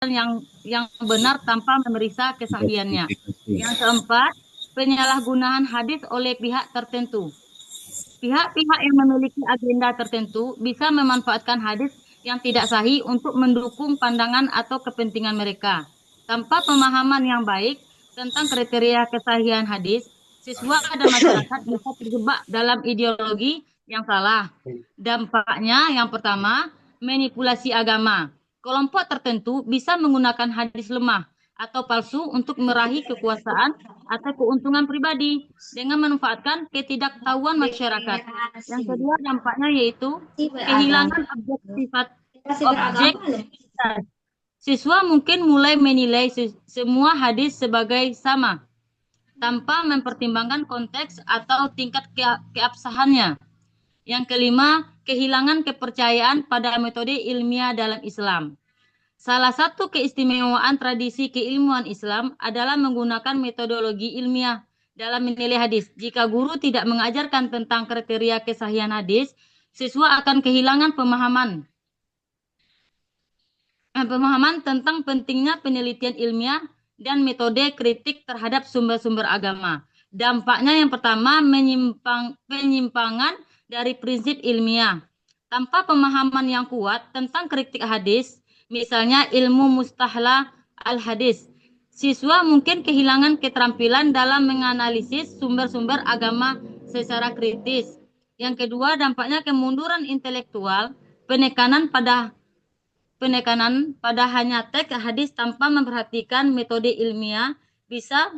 ajaran yang benar tanpa memeriksa kesahihannya. Yang keempat, penyalahgunaan hadis oleh pihak tertentu. Pihak-pihak yang memiliki agenda tertentu bisa memanfaatkan hadis yang tidak sahih untuk mendukung pandangan atau kepentingan mereka. Tanpa pemahaman yang baik tentang kriteria kesahihan hadis, siswa dan masyarakat bisa terjebak dalam ideologi yang salah. Dampaknya yang pertama, manipulasi agama. Kelompok tertentu bisa menggunakan hadis lemah atau palsu untuk meraih kekuasaan atau keuntungan pribadi dengan memanfaatkan ketidaktahuan masyarakat. Yang kedua dampaknya yaitu kehilangan objektivitas. Siswa mungkin mulai menilai semua hadis sebagai sama tanpa mempertimbangkan konteks atau tingkat keabsahannya. Yang kelima, kehilangan kepercayaan pada metode ilmiah dalam Islam. Salah satu keistimewaan tradisi keilmuan Islam adalah menggunakan metodologi ilmiah dalam menilai hadis. Jika guru tidak mengajarkan tentang kriteria kesahihan hadis, siswa akan kehilangan pemahaman tentang pentingnya penelitian ilmiah dan metode kritik terhadap sumber-sumber agama. Dampaknya yang pertama, penyimpangan dari prinsip ilmiah. Tanpa pemahaman yang kuat tentang kritik hadis, misalnya ilmu mustalah al-hadis, siswa mungkin kehilangan keterampilan dalam menganalisis sumber-sumber agama secara kritis. Yang kedua, dampaknya kemunduran intelektual, penekanan pada hanya teks hadis tanpa memperhatikan metode ilmiah bisa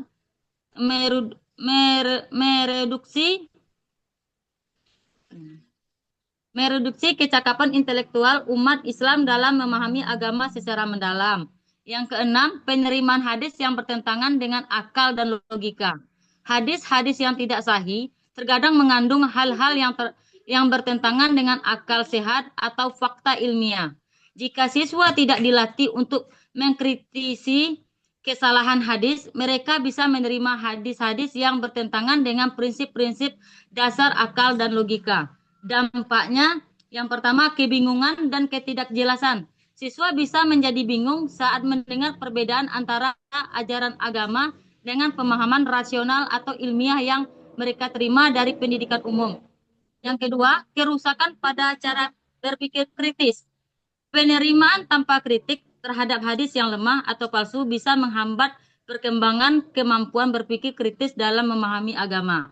mereduksi kecakapan intelektual umat Islam dalam memahami agama secara mendalam. Yang keenam, penerimaan hadis yang bertentangan dengan akal dan logika. Hadis-hadis yang tidak sahih terkadang mengandung hal-hal yang bertentangan dengan akal sehat atau fakta ilmiah. Jika siswa tidak dilatih untuk mengkritisi kesalahan hadis, mereka bisa menerima hadis-hadis yang bertentangan dengan prinsip-prinsip dasar akal dan logika. Dampaknya, yang pertama, kebingungan dan ketidakjelasan. Siswa bisa menjadi bingung saat mendengar perbedaan antara ajaran agama dengan pemahaman rasional atau ilmiah yang mereka terima dari pendidikan umum. Yang kedua, kerusakan pada cara berpikir kritis. Penerimaan tanpa kritik terhadap hadis yang lemah atau palsu bisa menghambat perkembangan kemampuan berpikir kritis dalam memahami agama.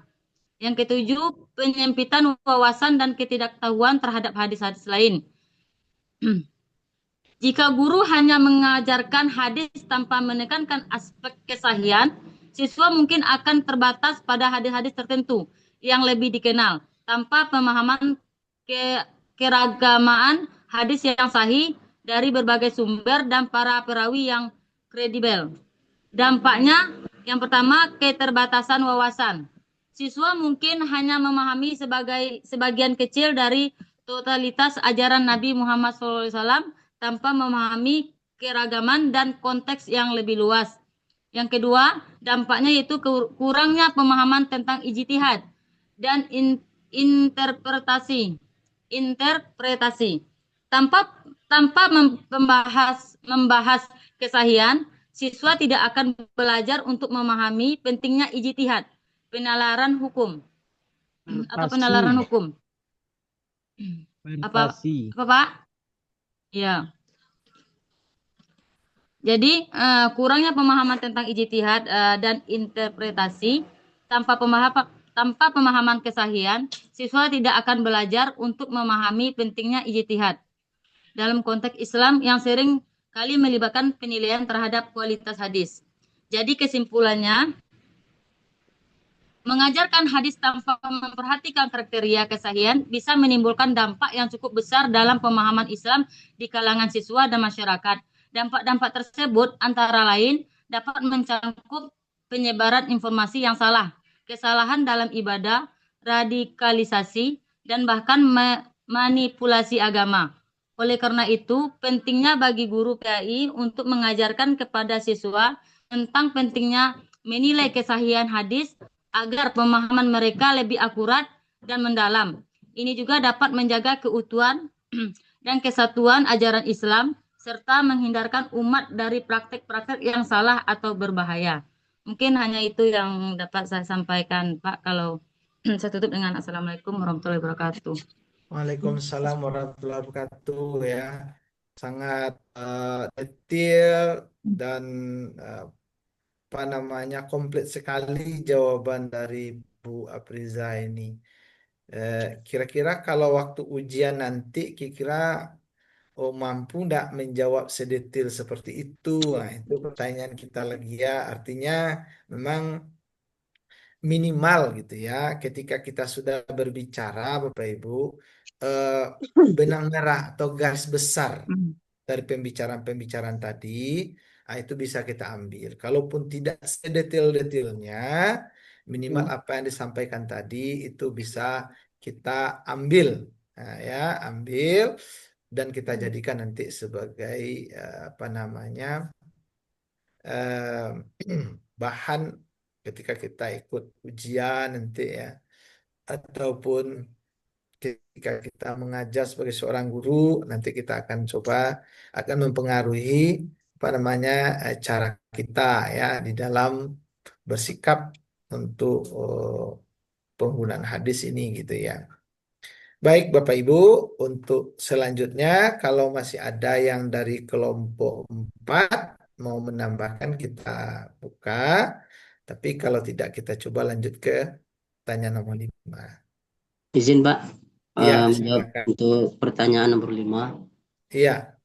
Yang ketujuh, penyempitan wawasan dan ketidaktahuan terhadap hadis-hadis lain. Jika guru hanya mengajarkan hadis tanpa menekankan aspek kesahihan, siswa mungkin akan terbatas pada hadis-hadis tertentu yang lebih dikenal tanpa pemahaman keragaman hadis yang sahih dari berbagai sumber dan para perawi yang kredibel. Dampaknya, yang pertama, keterbatasan wawasan. Siswa mungkin hanya memahami sebagian kecil dari totalitas ajaran Nabi Muhammad SAW tanpa memahami keragaman dan konteks yang lebih luas. Yang kedua, dampaknya yaitu kurangnya pemahaman tentang ijtihad dan interpretasi. Tanpa membahas kesahihan, siswa tidak akan belajar untuk memahami pentingnya ijtihad, penalaran hukum atau penalaran hukum. Apa Pak? Ya. Jadi kurangnya pemahaman tentang ijtihad dan interpretasi tanpa pemahaman kesahihan, siswa tidak akan belajar untuk memahami pentingnya ijtihad dalam konteks Islam yang sering kali melibatkan penilaian terhadap kualitas hadis. Jadi kesimpulannya, mengajarkan hadis tanpa memperhatikan kriteria kesahihan bisa menimbulkan dampak yang cukup besar dalam pemahaman Islam di kalangan siswa dan masyarakat. Dampak-dampak tersebut antara lain dapat mencangkup penyebaran informasi yang salah, kesalahan dalam ibadah, radikalisasi, dan bahkan manipulasi agama. Oleh karena itu, pentingnya bagi guru PAI untuk mengajarkan kepada siswa tentang pentingnya menilai kesahihan hadis agar pemahaman mereka lebih akurat dan mendalam. Ini juga dapat menjaga keutuhan dan kesatuan ajaran Islam serta menghindarkan umat dari praktek-praktek yang salah atau berbahaya. Mungkin hanya itu yang dapat saya sampaikan, Pak. Kalau saya tutup dengan Assalamualaikum warahmatullahi wabarakatuh. Waalaikumsalam warahmatullahi wabarakatuh ya. Sangat detail dan eh, apa namanya komplit sekali jawaban dari Bu Apriza ini. Kira-kira kalau waktu ujian nanti, kira-kira oh mampu nggak menjawab sedetail seperti itu? Nah, itu pertanyaan kita lagi ya. Artinya memang minimal gitu ya ketika kita sudah berbicara Bapak Ibu eh, benang merah atau garis besar Hmm. dari pembicaraan-pembicaraan tadi itu bisa kita ambil kalaupun tidak sedetail-detailnya minimal apa yang disampaikan tadi itu bisa kita ambil. Nah, ya ambil dan kita jadikan nanti sebagai apa namanya eh, bahan ketika kita ikut ujian nanti ya ataupun ketika kita mengajar sebagai seorang guru nanti kita akan coba akan mempengaruhi apa namanya cara kita ya di dalam bersikap untuk penggunaan hadis ini gitu ya. Baik Bapak Ibu, untuk selanjutnya kalau masih ada yang dari kelompok 4 mau menambahkan kita buka. Tapi kalau tidak kita coba lanjut ke tanya nomor 5. Izin Pak, Iya, menjawab silakan. untuk pertanyaan nomor 5. Iya.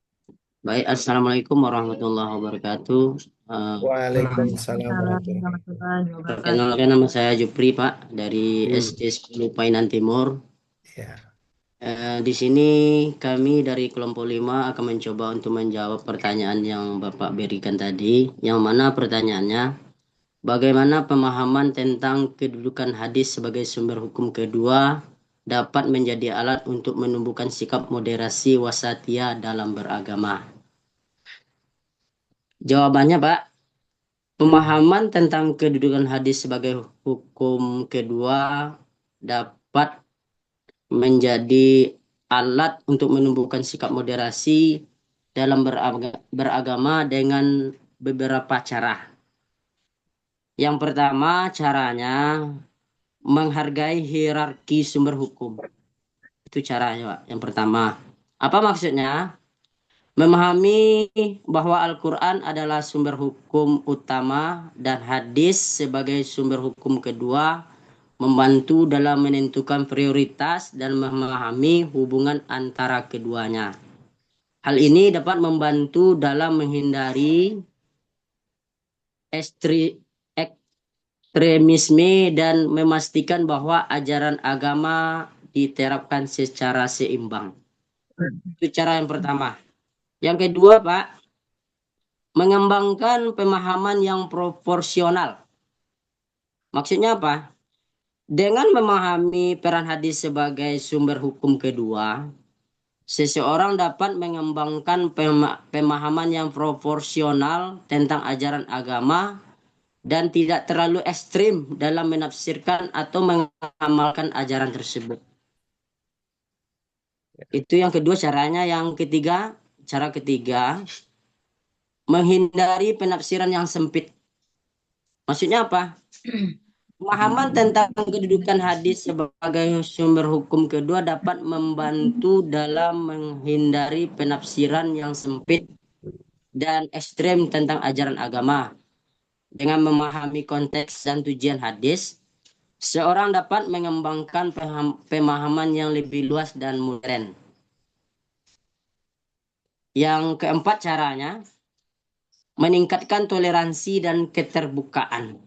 Baik, Assalamualaikum warahmatullahi wabarakatuh. Eh, Waalaikumsalam Waalaikumsalam warahmatullahi wabarakatuh. warahmatullahi wabarakatuh. Perkenalkan nama saya Jupri Pak, dari Hmm, SD 10 Painan Timur. ya. Di sini kami dari kelompok 5 akan mencoba untuk menjawab pertanyaan yang Bapak berikan tadi. Yang mana pertanyaannya, bagaimana pemahaman tentang kedudukan hadis sebagai sumber hukum kedua dapat menjadi alat untuk menumbuhkan sikap moderasi wasatiyah dalam beragama? Jawabannya, Pak, pemahaman tentang kedudukan hadis sebagai hukum kedua dapat menjadi alat untuk menumbuhkan sikap moderasi dalam beragama dengan beberapa cara. Yang pertama, caranya menghargai hierarki sumber hukum. Itu caranya, Pak. Yang pertama. Apa maksudnya? Memahami bahwa Al-Quran adalah sumber hukum utama dan hadis sebagai sumber hukum kedua membantu dalam menentukan prioritas dan memahami hubungan antara keduanya. Hal ini dapat membantu dalam menghindari ekstremisme dan memastikan bahwa ajaran agama diterapkan secara seimbang. Itu cara yang pertama. Yang kedua, Pak, mengembangkan pemahaman yang proporsional. Maksudnya apa? Dengan memahami peran hadis sebagai sumber hukum kedua, seseorang dapat mengembangkan pemahaman yang proporsional tentang ajaran agama dan tidak terlalu ekstrim dalam menafsirkan atau mengamalkan ajaran tersebut. Itu yang kedua caranya. Yang ketiga, cara ketiga, menghindari penafsiran yang sempit. Maksudnya apa? Pemahaman tentang kedudukan hadis sebagai sumber hukum kedua dapat membantu dalam menghindari penafsiran yang sempit dan ekstrem tentang ajaran agama. Dengan memahami konteks dan tujuan hadis, seorang dapat mengembangkan pemahaman yang lebih luas dan modern. Yang keempat caranya, meningkatkan toleransi dan keterbukaan.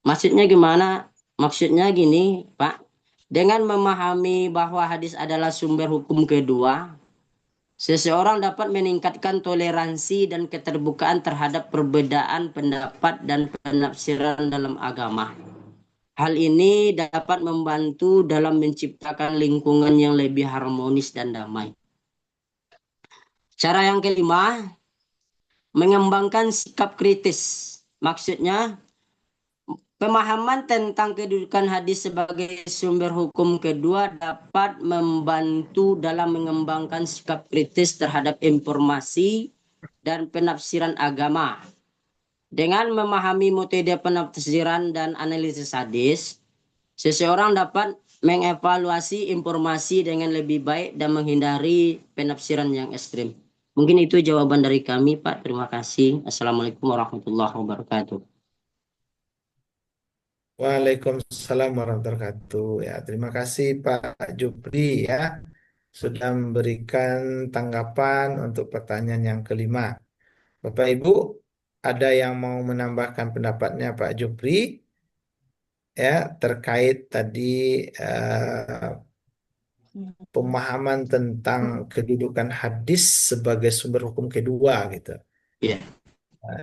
Maksudnya gimana? Maksudnya gini, Pak. Dengan memahami bahwa hadis adalah sumber hukum kedua, seseorang dapat meningkatkan toleransi dan keterbukaan terhadap perbedaan pendapat dan penafsiran dalam agama. Hal ini dapat membantu dalam menciptakan lingkungan yang lebih harmonis dan damai. Cara yang kelima, mengembangkan sikap kritis. Maksudnya, Pemahaman tentang kedudukan hadis sebagai sumber hukum kedua dapat membantu dalam mengembangkan sikap kritis terhadap informasi dan penafsiran agama. Dengan memahami metode penafsiran dan analisis hadis, seseorang dapat mengevaluasi informasi dengan lebih baik dan menghindari penafsiran yang ekstrim. Mungkin itu jawaban dari kami, Pak. Terima kasih. Assalamualaikum warahmatullahi wabarakatuh. Waalaikumsalam warahmatullahi wabarakatuh. Ya, terima kasih Pak Jupri ya sudah memberikan tanggapan untuk pertanyaan yang kelima. Bapak Ibu, ada yang mau menambahkan pendapatnya Pak Jupri ya terkait tadi pemahaman tentang kedudukan hadis sebagai sumber hukum kedua gitu. Ya,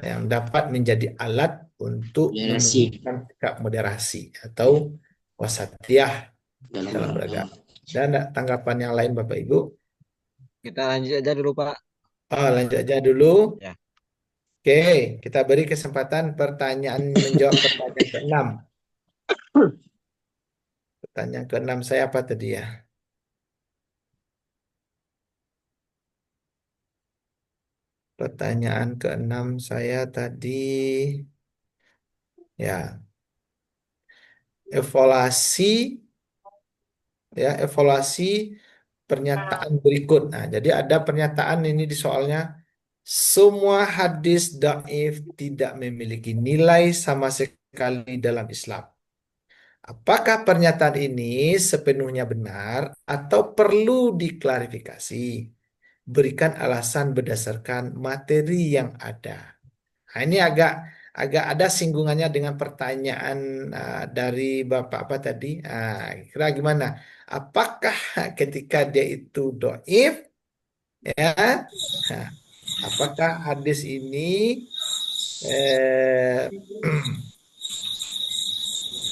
Yang dapat menjadi alat untuk moderasi menunjukkan sikap moderasi atau wasatiyah dalam dalam beragama. beragama. Dan ada tanggapan yang lain Bapak Ibu? Kita lanjut aja dulu, Pak. Lanjut aja dulu. Ya. Oke, kita beri kesempatan pertanyaan menjawab pertanyaan ke-6. Pertanyaan ke-6 saya apa tadi ya? Pertanyaan ke-6 saya tadi ya, evaluasi pernyataan berikut. Nah, jadi ada pernyataan ini di soalnya semua hadis dhaif tidak memiliki nilai sama sekali dalam Islam. Apakah pernyataan ini sepenuhnya benar atau perlu diklarifikasi? Berikan alasan berdasarkan materi yang ada. Nah, ini agak agak ada singgungannya dengan pertanyaan dari Bapak apa tadi? Kira gimana? Apakah ketika dia itu doif, ya? Nah, apakah hadis ini eh,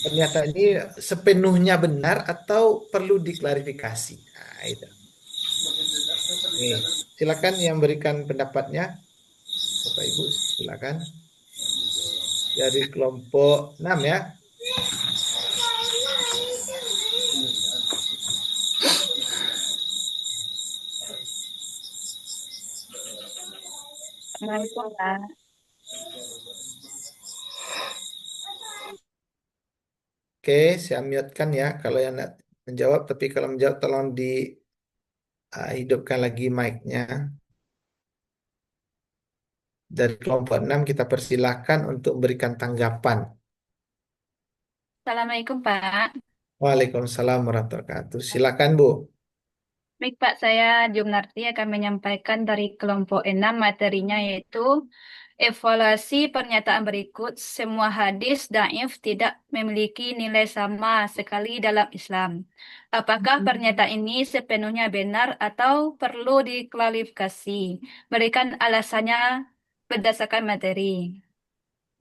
pernyataan ini sepenuhnya benar atau perlu diklarifikasi? Nah, itu. Oke, silakan yang berikan pendapatnya, Bapak Ibu, silakan. Dari kelompok 6 ya. Assalamualaikum, Pak. Oke, saya mute-kan ya kalau yang nak menjawab, tapi kalau menjawab tolong dihidupkan lagi mic-nya. Dari kelompok 6 kita persilahkan untuk memberikan tanggapan. Assalamualaikum, Pak. Waalaikumsalam warahmatullahi wabarakatuh. Silakan Bu. Baik, Pak, saya Jumnarti akan menyampaikan dari kelompok 6 materinya yaitu evaluasi pernyataan berikut. Semua hadis dhaif tidak memiliki nilai sama sekali dalam Islam. Apakah pernyataan ini sepenuhnya benar atau perlu diklarifikasi? Berikan alasannya berdasarkan materi.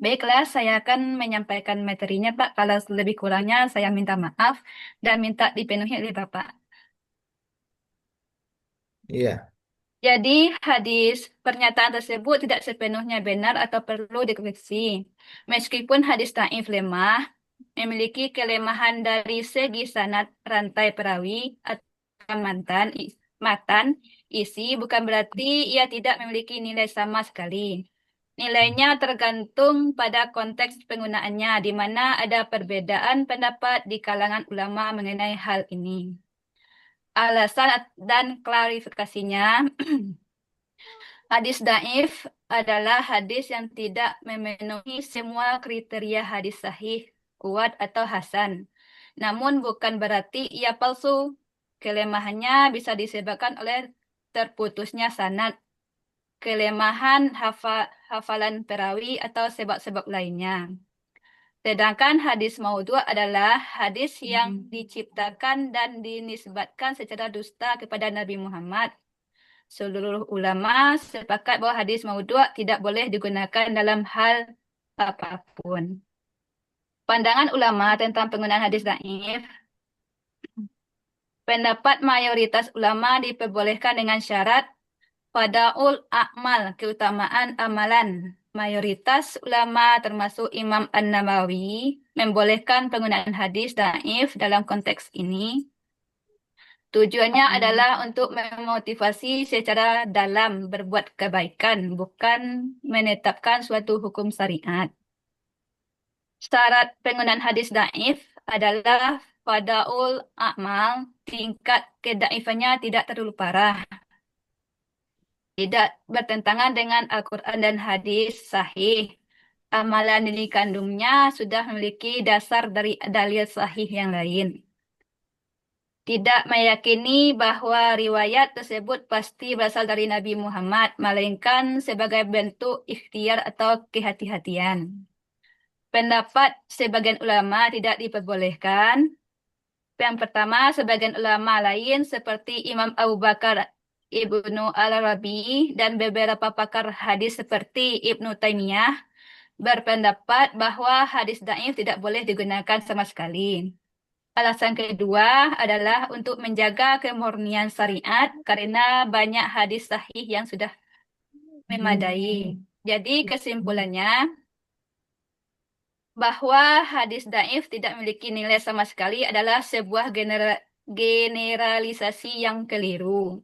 Baiklah, saya akan menyampaikan materinya, Pak. Kalau lebih kurangnya, saya minta maaf dan minta dipenuhi oleh Bapak. Iya. Jadi, hadis pernyataan tersebut tidak sepenuhnya benar atau perlu dikoreksi. Meskipun hadis dhaif lemah, memiliki kelemahan dari segi sanad rantai perawi atau matan, isi, bukan berarti ia tidak memiliki nilai sama sekali. Nilainya tergantung pada konteks penggunaannya, di mana ada perbedaan pendapat di kalangan ulama mengenai hal ini. Alasan dan klarifikasinya, hadis dhaif adalah hadis yang tidak memenuhi semua kriteria hadis sahih, kuat, atau hasan. Namun bukan berarti ia palsu. Kelemahannya bisa disebabkan oleh terputusnya sanad, kelemahan hafalan perawi, atau sebab-sebab lainnya. Sedangkan hadis maudhu' adalah hadis yang diciptakan dan dinisbatkan secara dusta kepada Nabi Muhammad. Seluruh ulama sepakat bahwa hadis maudhu' tidak boleh digunakan dalam hal apapun. Pandangan ulama tentang penggunaan hadis dhaif, pendapat mayoritas ulama diperbolehkan dengan syarat Fadaul a'mal, keutamaan amalan. mayoritas ulama termasuk Imam An-Nawawi membolehkan penggunaan hadis dhaif dalam konteks ini. Tujuannya adalah untuk memotivasi secara dalam berbuat kebaikan, bukan menetapkan suatu hukum syariat. Syarat penggunaan hadis dhaif adalah fadaul a'mal, tingkat kedaifannya tidak terlalu parah. Tidak bertentangan dengan Al-Quran dan hadis sahih. Amalan yang dikandungnya sudah memiliki dasar dari dalil sahih yang lain. Tidak meyakini bahwa riwayat tersebut pasti berasal dari Nabi Muhammad, melainkan sebagai bentuk ikhtiar atau kehati-hatian. Pendapat sebagian ulama tidak diperbolehkan. Yang pertama, sebagian ulama lain seperti Imam Abu Bakar Ibnu Al-Arabi dan beberapa pakar hadis seperti Ibnu Taimiyah berpendapat bahwa hadis dhaif tidak boleh digunakan sama sekali. Alasan kedua adalah untuk menjaga kemurnian syariat karena banyak hadis sahih yang sudah memadai. Jadi kesimpulannya bahwa hadis dhaif tidak memiliki nilai sama sekali adalah sebuah generalisasi yang keliru.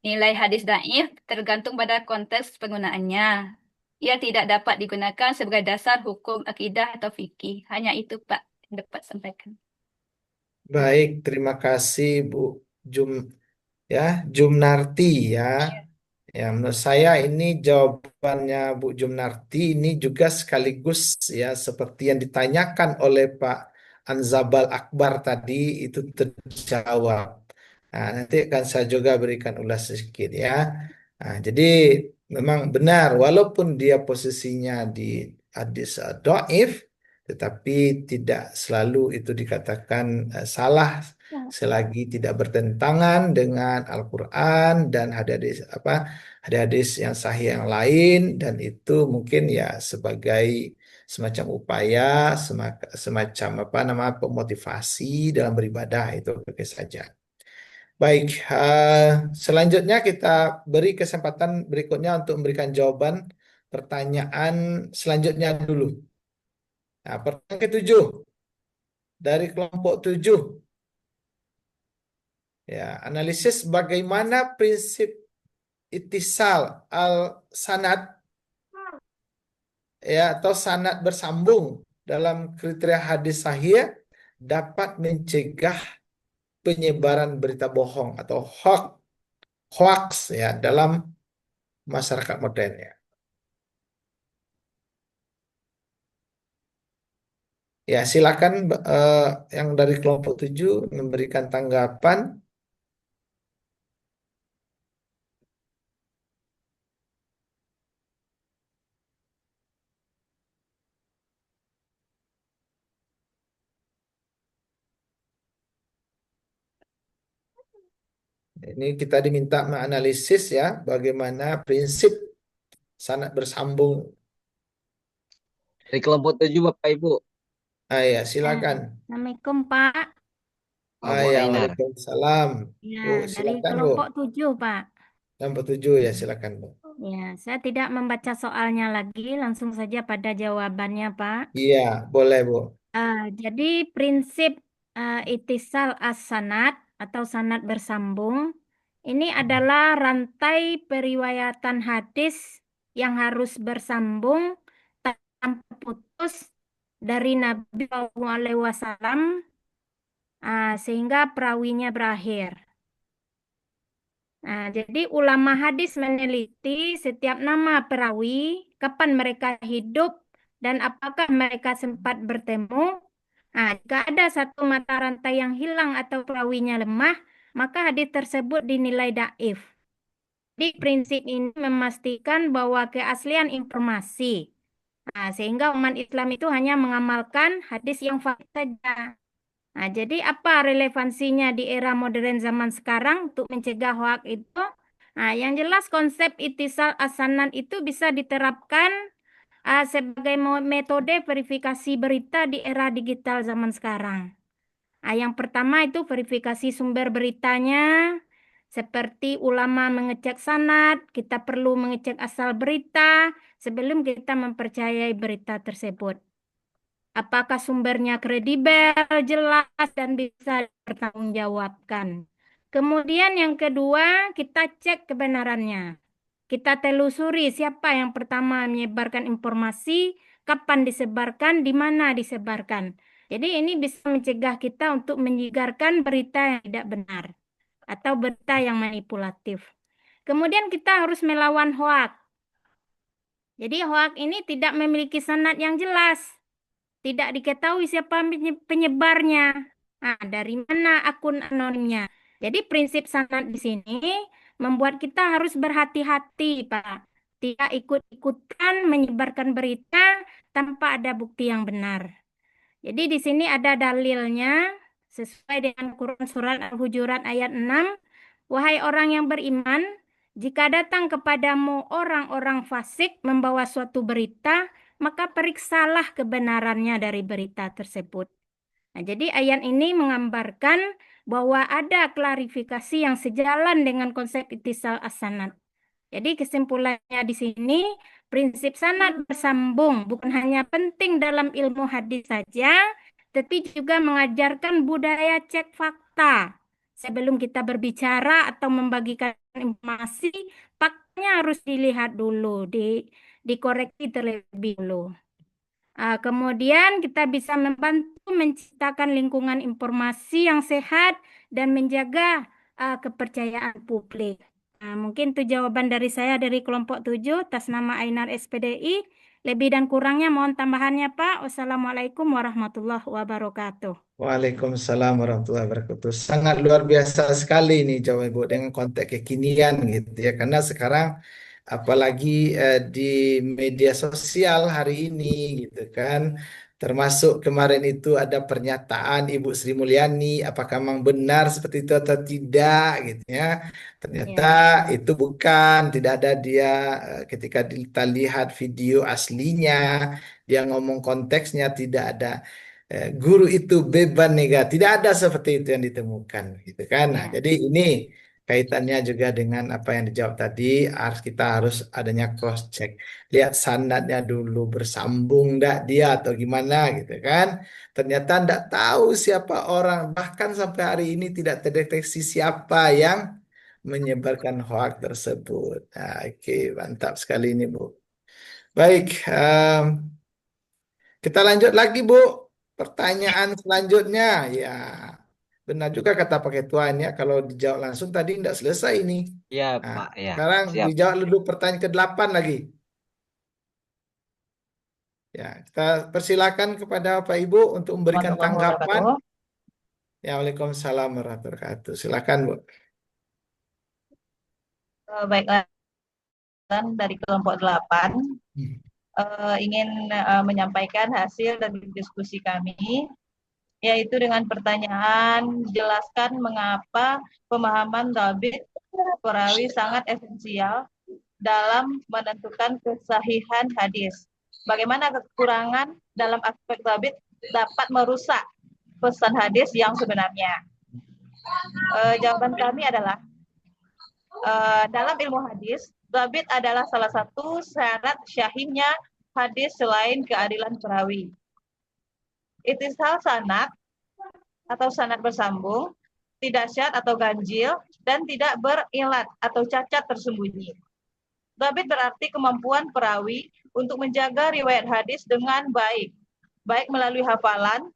Nilai hadis dhaif tergantung pada konteks penggunaannya. Ia tidak dapat digunakan sebagai dasar hukum akidah atau fikih. Hanya itu Pak yang dapat sampaikan. Baik, terima kasih Bu Jumnarti ya. Ya, menurut saya ini jawabannya Bu Jumnarti ini juga sekaligus ya seperti yang ditanyakan oleh Pak Anzabal Akbar tadi itu terjawab. Nah, nanti akan saya juga berikan ulas sedikit ya. Nah, jadi memang benar walaupun dia posisinya di hadis dhaif tetapi tidak selalu itu dikatakan salah selagi tidak bertentangan dengan Al-Qur'an dan hadis-hadis yang sahih yang lain dan itu mungkin ya sebagai semacam upaya semacam pemotivasi dalam beribadah itu oke saja. Baik, selanjutnya kita beri kesempatan berikutnya untuk memberikan jawaban pertanyaan selanjutnya dulu. Nah, pertanyaan ketujuh dari kelompok 7. Ya, analisis bagaimana prinsip ittisal al-sanad ya atau sanad bersambung dalam kriteria hadis sahih dapat mencegah penyebaran berita bohong atau hoax ya dalam masyarakat modern ya. Ya, silakan yang dari kelompok 7 memberikan tanggapan. Ini kita diminta menganalisis ya bagaimana prinsip sanad bersambung. Dari kelompok 7 Bapak Ibu. Ya, silakan. Assalamualaikum Pak. Bu Ya, Ainar. waalaikumsalam. Ya, Bu, dari silakan Bu. kelompok 7 Pak. Kelompok 7 ya, silakan Bu. Ya, saya tidak membaca soalnya lagi, langsung saja pada jawabannya Pak. Iya, boleh Bu. Jadi prinsip ittisal as-sanad atau sanad bersambung ini adalah rantai periwayatan hadis yang harus bersambung tanpa putus dari Nabi SAW sehingga perawinya berakhir. Nah, jadi ulama hadis meneliti setiap nama perawi, kapan mereka hidup, dan apakah mereka sempat bertemu. Nah, jika ada satu mata rantai yang hilang atau perawinya lemah, maka hadis tersebut dinilai dhaif. Jadi prinsip ini memastikan bahwa keaslian informasi. Nah, sehingga umat Islam itu hanya mengamalkan hadis yang valid saja. Nah, jadi apa relevansinya di era modern zaman sekarang untuk mencegah hoak itu? Nah, yang jelas konsep ittisal as-sanad itu bisa diterapkan sebagai metode verifikasi berita di era digital zaman sekarang. Yang pertama itu verifikasi sumber beritanya, Seperti ulama mengecek sanad, kita perlu mengecek asal berita sebelum kita mempercayai berita tersebut. Apakah sumbernya kredibel, jelas, dan bisa dipertanggungjawabkan. Kemudian yang kedua, kita cek kebenarannya. Kita telusuri siapa yang pertama menyebarkan informasi, kapan disebarkan, di mana disebarkan. Jadi ini bisa mencegah kita untuk menyegarkan berita yang tidak benar atau berita yang manipulatif. Kemudian kita harus melawan hoak. Jadi hoak ini tidak memiliki sanad yang jelas. Tidak diketahui siapa penyebarnya. Nah, dari mana akun anonimnya. Jadi prinsip sanad di sini membuat kita harus berhati-hati, Pak. Tidak ikut-ikutan menyebarkan berita tanpa ada bukti yang benar. Jadi di sini ada dalilnya sesuai dengan Quran surat Al-Hujurat ayat 6. Wahai orang yang beriman, jika datang kepadamu orang-orang fasik membawa suatu berita, maka periksalah kebenarannya dari berita tersebut. Nah, jadi ayat ini menggambarkan bahwa ada klarifikasi yang sejalan dengan konsep ittisal as-sanad. Jadi kesimpulannya di sini, prinsip sanad bersambung bukan hanya penting dalam ilmu hadis saja, tapi juga mengajarkan budaya cek fakta. Sebelum kita berbicara atau membagikan informasi, faktanya harus dilihat dulu, dikoreksi terlebih dulu. Kemudian kita bisa membantu menciptakan lingkungan informasi yang sehat dan menjaga kepercayaan publik. Mungkin itu jawaban dari saya dari kelompok 7 atas nama Ainar SPDI. Lebih dan kurangnya mohon tambahannya Pak. Wassalamualaikum warahmatullahi wabarakatuh. Waalaikumsalam warahmatullahi wabarakatuh. Sangat luar biasa sekali ini jawaban Ibu dengan konteks kekinian gitu ya. Karena sekarang apalagi di media sosial hari ini gitu kan. Termasuk kemarin itu ada pernyataan Ibu Sri Mulyani, apakah memang benar seperti itu atau tidak gitu ya. Ternyata itu bukan, tidak ada dia ketika kita lihat video aslinya, dia ngomong konteksnya tidak ada guru itu beban negatif, tidak ada seperti itu yang ditemukan gitu kan. Nah, jadi ini kaitannya juga dengan apa yang dijawab tadi, kita harus adanya cross check, lihat sanadnya dulu bersambung enggak dia atau gimana gitu kan. Ternyata enggak tahu siapa orang, bahkan sampai hari ini tidak terdeteksi siapa yang menyebarkan hoax tersebut. Nah, oke, mantap sekali ini Bu. Baik, kita lanjut lagi Bu. Pertanyaan selanjutnya, ya benar juga kata Pak Ketua ini ya, kalau dijawab langsung tadi tidak selesai ini. Ya, Nah, Pak, ya. sekarang Siap. dijawab dulu pertanyaan ke-8 lagi. Ya, kita persilakan kepada Pak Ibu untuk memberikan tanggapan. Ya, Waalaikumsalam warahmatullahi wabarakatuh. Silakan Bu. Baiklah, dari kelompok 8 ingin menyampaikan hasil dari diskusi kami, yaitu dengan pertanyaan, jelaskan mengapa pemahaman dhabit perawi sangat esensial dalam menentukan kesahihan hadis. Bagaimana kekurangan dalam aspek dhabit dapat merusak pesan hadis yang sebenarnya. Jawaban kami adalah, dalam ilmu hadis, dhabit adalah salah satu syarat syahihnya hadis selain keadilan perawi. Ittisal sanad atau sanad bersambung, tidak syad atau ganjil, dan tidak berilat atau cacat tersembunyi. Dhabit berarti kemampuan perawi untuk menjaga riwayat hadis dengan baik, baik melalui hafalan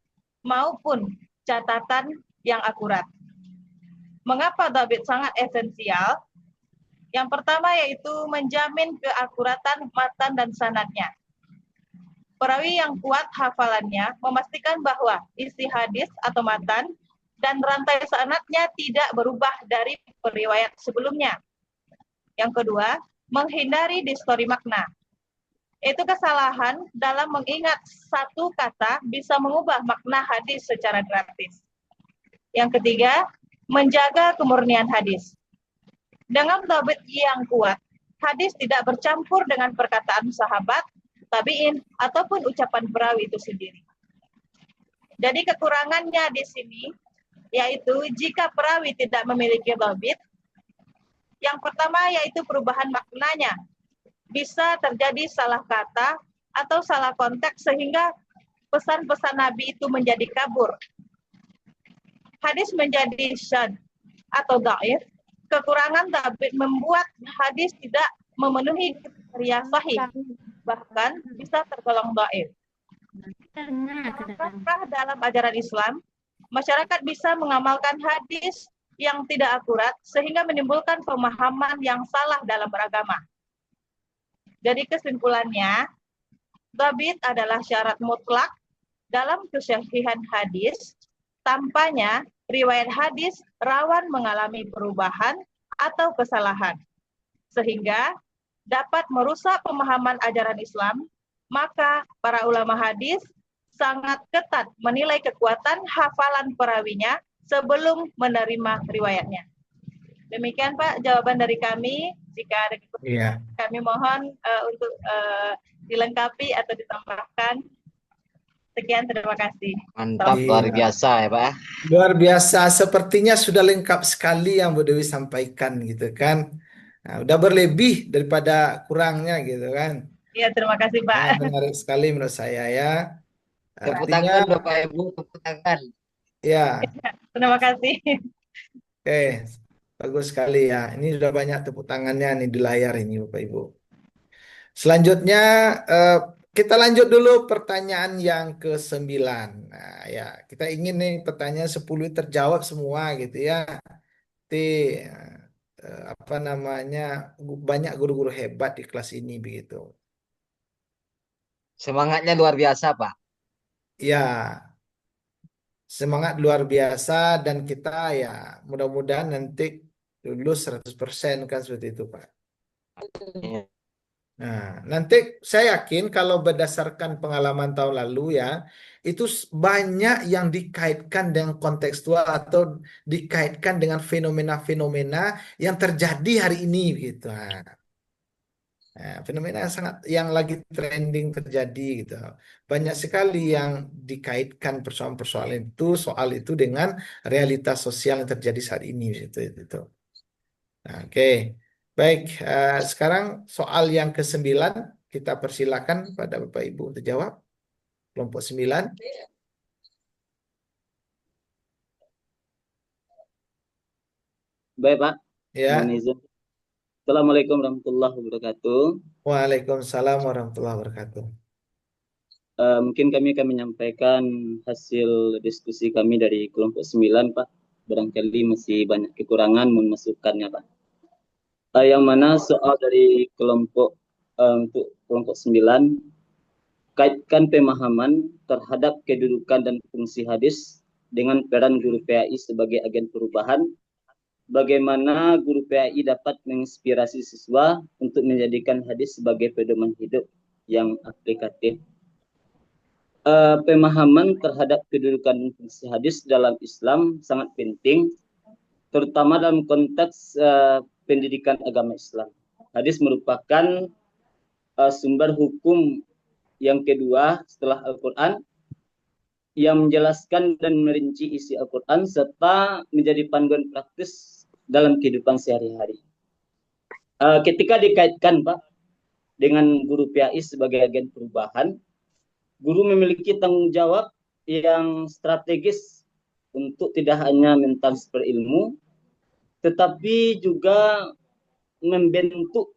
maupun catatan yang akurat. Mengapa dhabit sangat esensial? Yang pertama yaitu menjamin keakuratan matan dan sanadnya. Perawi yang kuat hafalannya memastikan bahwa isi hadis atau matan dan rantai sanadnya tidak berubah dari periwayat sebelumnya. Yang kedua, menghindari distori makna. Itu kesalahan dalam mengingat satu kata bisa mengubah makna hadis secara gratis. Yang ketiga, menjaga kemurnian hadis. Dengan dhabit yang kuat, hadis tidak bercampur dengan perkataan sahabat, tabi'in, ataupun ucapan perawi itu sendiri. Jadi kekurangannya di sini, yaitu jika perawi tidak memiliki dhabit, Yang pertama yaitu perubahan maknanya. Bisa terjadi salah kata atau salah konteks sehingga pesan-pesan Nabi itu menjadi kabur. Hadis menjadi syadz atau dhaif. Kekurangan David membuat hadis tidak memenuhi kriteria sahih, bahkan bisa tergolong dhaif. Apakah dalam ajaran Islam, masyarakat bisa mengamalkan hadis yang tidak akurat sehingga menimbulkan pemahaman yang salah dalam beragama? Jadi kesimpulannya, dhabit adalah syarat mutlak dalam kesahihan hadis. Tampaknya riwayat hadis rawan mengalami perubahan atau kesalahan, sehingga dapat merusak pemahaman ajaran Islam. Maka para ulama hadis sangat ketat menilai kekuatan hafalan perawinya sebelum menerima riwayatnya. Demikian Pak jawaban dari kami. Jika ada Iya. kami mohon untuk dilengkapi atau ditambahkan. Sekian, terima kasih. Mantap, Iya. luar biasa ya Pak. Luar biasa, sepertinya sudah lengkap sekali yang Bu Dewi sampaikan gitu kan. Nah, udah berlebih daripada kurangnya gitu kan. Iya, terima kasih Pak. Nah, menarik sekali menurut saya ya. Tepuk Artinya, tangan Bapak Ibu, tepuk tangan. ya, Terima kasih. oke, bagus sekali ya. Ini sudah banyak tepuk tangannya nih di layar ini Bapak Ibu. Selanjutnya kita lanjut dulu pertanyaan yang ke-9. Nah, ya, kita ingin nih pertanyaan 10 terjawab semua gitu ya. Apa namanya? Banyak guru-guru hebat di kelas ini begitu. Semangatnya luar biasa Pak. Ya, semangat luar biasa dan kita ya mudah-mudahan nanti lulus 100% kan seperti itu, Pak. Nah, nanti saya yakin kalau berdasarkan pengalaman tahun lalu ya, itu banyak yang dikaitkan dengan kontekstual atau dikaitkan dengan fenomena-fenomena yang terjadi hari ini gitu. Nah, fenomena yang sangat yang lagi trending terjadi gitu. Banyak sekali yang dikaitkan persoalan-persoalan itu soal itu dengan realitas sosial yang terjadi saat ini itu. Nah, oke. Baik, sekarang soal yang ke-9 kita persilakan pada Bapak Ibu untuk jawab. Kelompok 9. Baik Pak, Ya. mohon izin. Assalamualaikum warahmatullahi wabarakatuh. Waalaikumsalam warahmatullahi wabarakatuh. Mungkin kami akan menyampaikan hasil diskusi kami dari kelompok 9 Pak. Barangkali masih banyak kekurangan mohon masukannya Pak. Yang mana soal dari kelompok untuk kelompok 9 kaitkan pemahaman terhadap kedudukan dan fungsi hadis dengan peran guru PAI sebagai agen perubahan. Bagaimana guru PAI dapat menginspirasi siswa untuk menjadikan hadis sebagai pedoman hidup yang aplikatif. Pemahaman terhadap kedudukan dan fungsi hadis dalam Islam sangat penting, terutama dalam konteks pendidikan agama Islam. Hadis merupakan sumber hukum yang kedua setelah Al-Quran, yang menjelaskan dan merinci isi Al-Quran serta menjadi panduan praktis dalam kehidupan sehari-hari. Ketika dikaitkan Pak dengan guru PAI sebagai agen perubahan, guru memiliki tanggung jawab yang strategis untuk tidak hanya mentransfer ilmu, tetapi juga membentuk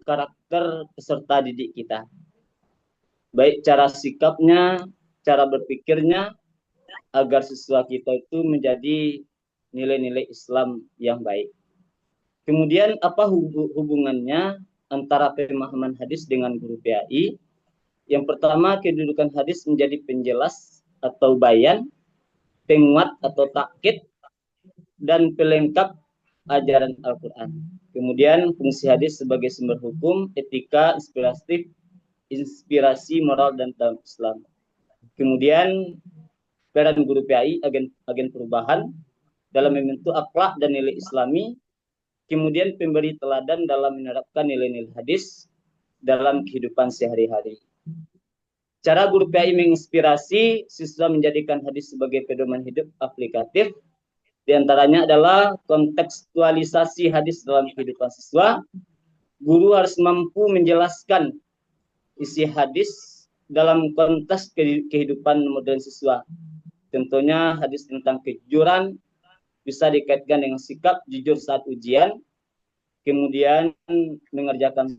karakter peserta didik kita. Baik cara sikapnya, cara berpikirnya, agar siswa kita itu menjadi nilai-nilai Islam yang baik. Kemudian apa hubungannya antara pemahaman hadis dengan guru PAI? Yang pertama, kedudukan hadis menjadi penjelas atau bayan, penguat atau takkid, dan pelengkap ajaran Al-Quran. Kemudian fungsi hadis sebagai sumber hukum, etika, inspirasi moral dan dalam Islam. Kemudian peran guru PAI agen perubahan dalam membentuk akhlak dan nilai Islami. Kemudian pemberi teladan dalam menerapkan nilai-nilai hadis dalam kehidupan sehari-hari. Cara guru PAI menginspirasi siswa menjadikan hadis sebagai pedoman hidup aplikatif Di antaranya adalah kontekstualisasi hadis dalam kehidupan siswa. Guru harus mampu menjelaskan isi hadis dalam konteks kehidupan modern siswa. Contohnya hadis tentang kejujuran bisa dikaitkan dengan sikap jujur saat ujian, kemudian mengerjakan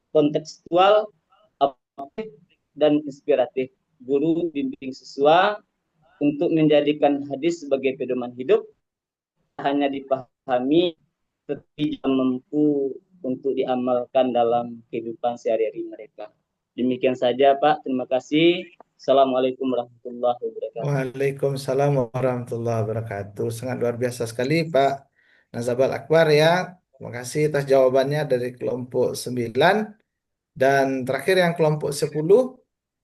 kontekstual dan inspiratif. Guru bimbing siswa untuk menjadikan hadis sebagai pedoman hidup, hanya dipahami tetapi tidak mampu untuk diamalkan dalam kehidupan sehari-hari mereka. Demikian saja Pak, terima kasih. Assalamualaikum warahmatullahi wabarakatuh. Waalaikumsalam warahmatullahi wabarakatuh. Sangat luar biasa sekali Pak Nazabal Akbar ya. Terima kasih atas jawabannya dari kelompok 9. Dan terakhir yang kelompok 10,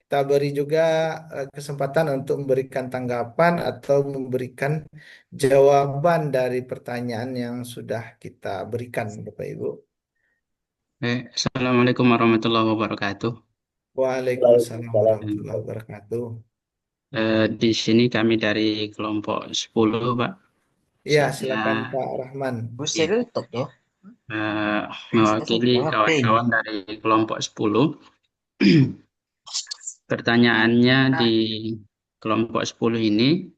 kita beri juga kesempatan untuk memberikan tanggapan atau memberikan jawaban dari pertanyaan yang sudah kita berikan, Bapak Ibu. Assalamualaikum warahmatullahi wabarakatuh. Waalaikumsalam warahmatullahi wabarakatuh. Di sini kami dari kelompok 10, Pak. Iya, Saya silakan Pak Rahman. mewakili kawan-kawan dari kelompok 10. Pertanyaannya di kelompok 10 ini,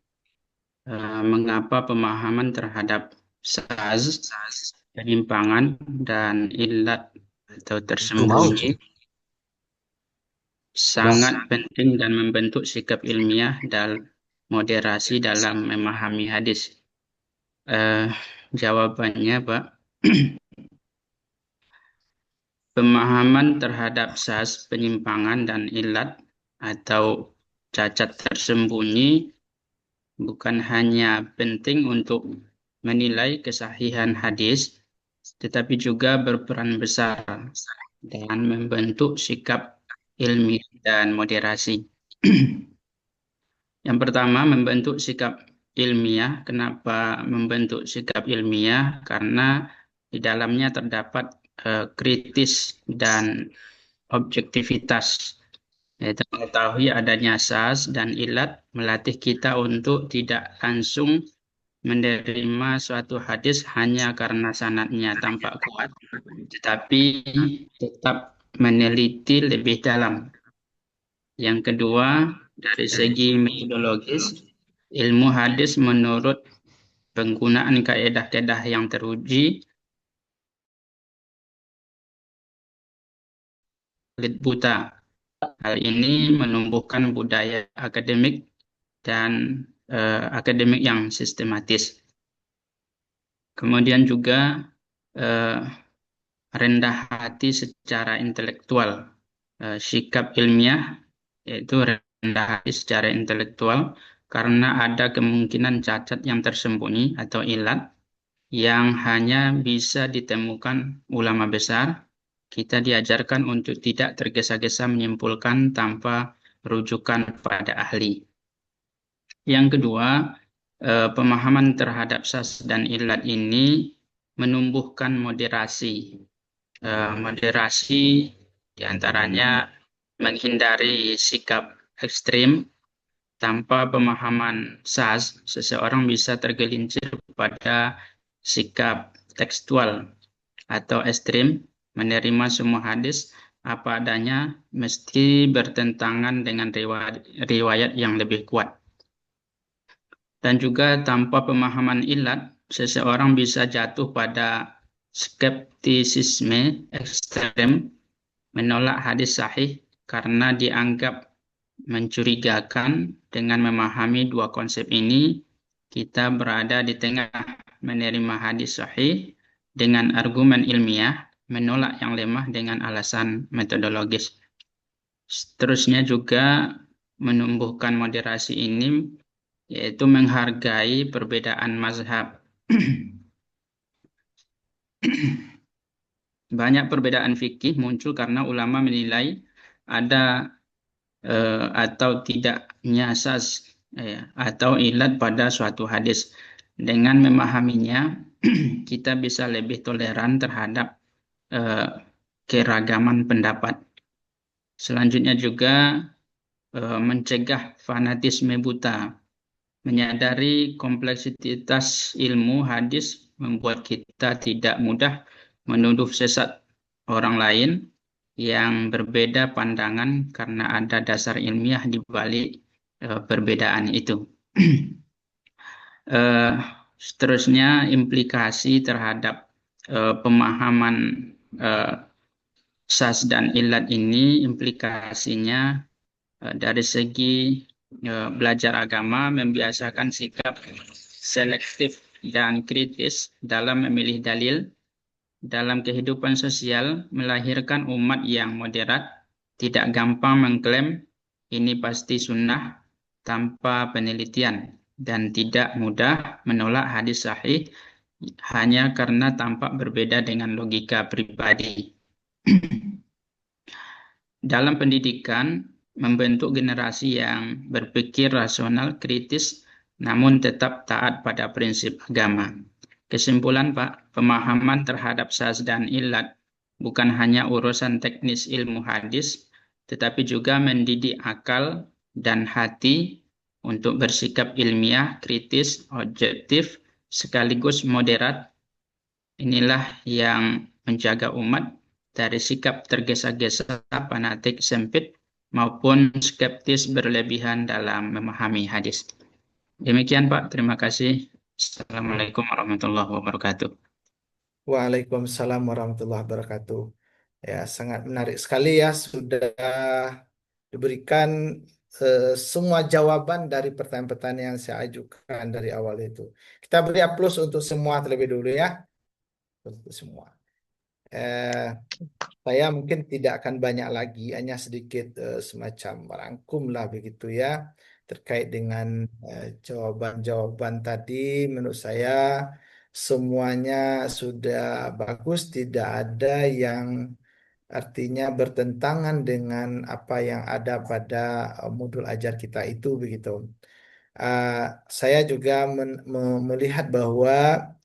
mengapa pemahaman terhadap syaz, penyimpangan, dan illat atau tersembunyi sangat penting dan membentuk sikap ilmiah dan moderasi dalam memahami hadis? Jawabannya, Pak, pemahaman terhadap syaz, penyimpangan, dan illat atau cacat tersembunyi bukan hanya penting untuk menilai kesahihan hadis, tetapi juga berperan besar dalam membentuk sikap ilmiah dan moderasi. Yang pertama, membentuk sikap ilmiah. Kenapa membentuk sikap ilmiah? Karena di dalamnya terdapat kritis dan objektivitas. Yaitu mengetahui adanya syaz dan ilat melatih kita untuk tidak langsung menerima suatu hadis hanya karena sanadnya tampak kuat, tetapi tetap meneliti lebih dalam. Yang kedua, dari segi metodologis, ilmu hadis menurut penggunaan kaedah-kaedah yang teruji, kulit buta. Hal ini menumbuhkan budaya akademik dan akademik yang sistematis. Kemudian juga rendah hati secara intelektual. Sikap ilmiah yaitu rendah hati secara intelektual karena ada kemungkinan cacat yang tersembunyi atau ilat yang hanya bisa ditemukan ulama besar. Kita diajarkan untuk tidak tergesa-gesa menyimpulkan tanpa rujukan pada ahli. Yang kedua, pemahaman terhadap syaz dan ilat ini menumbuhkan moderasi. Moderasi diantaranya menghindari sikap ekstrim. Tanpa pemahaman syaz, seseorang bisa tergelincir pada sikap tekstual atau ekstrim, menerima semua hadis apa adanya mesti bertentangan dengan riwayat yang lebih kuat. Dan juga tanpa pemahaman ilat, seseorang bisa jatuh pada skeptisisme ekstrem, menolak hadis sahih karena dianggap mencurigakan. Dengan memahami dua konsep ini, kita berada di tengah, menerima hadis sahih dengan argumen ilmiah, menolak yang lemah dengan alasan metodologis. Seterusnya juga menumbuhkan moderasi ini, yaitu menghargai perbedaan mazhab. Banyak perbedaan fikih muncul karena ulama menilai ada atau tidaknya asas atau ilat pada suatu hadis. Dengan memahaminya, kita bisa lebih toleran terhadap keragaman pendapat. Selanjutnya juga mencegah fanatisme buta. Menyadari kompleksitas ilmu hadis membuat kita tidak mudah menuduh sesat orang lain yang berbeda pandangan karena ada dasar ilmiah di balik perbedaan itu. Seterusnya, implikasi terhadap pemahaman sas dan ilat ini, implikasinya dari segi belajar agama membiasakan sikap selektif dan kritis dalam memilih dalil. Dalam kehidupan sosial, melahirkan umat yang moderat, tidak gampang mengklaim ini pasti sunnah tanpa penelitian, dan tidak mudah menolak hadis sahih hanya karena tampak berbeda dengan logika pribadi. Dalam pendidikan, membentuk generasi yang berpikir rasional, kritis, namun tetap taat pada prinsip agama. Kesimpulan, Pak, pemahaman terhadap sas dan ilat bukan hanya urusan teknis ilmu hadis, tetapi juga mendidik akal dan hati untuk bersikap ilmiah, kritis, objektif, sekaligus moderat. Inilah yang menjaga umat dari sikap tergesa-gesa, fanatik, sempit, maupun skeptis berlebihan dalam memahami hadis. Demikian, Pak. Terima kasih. Assalamualaikum warahmatullahi wabarakatuh. Waalaikumsalam warahmatullahi wabarakatuh. Ya, sangat menarik sekali ya, sudah diberikan semua jawaban dari pertanyaan-pertanyaan yang saya ajukan dari awal itu. Kita beri aplaus untuk semua terlebih dulu ya. Untuk semua. Saya mungkin tidak akan banyak lagi, hanya sedikit semacam merangkum lah begitu ya, terkait dengan jawaban-jawaban tadi. Menurut saya semuanya sudah bagus, tidak ada yang artinya bertentangan dengan apa yang ada pada modul ajar kita itu begitu. Saya juga melihat bahwa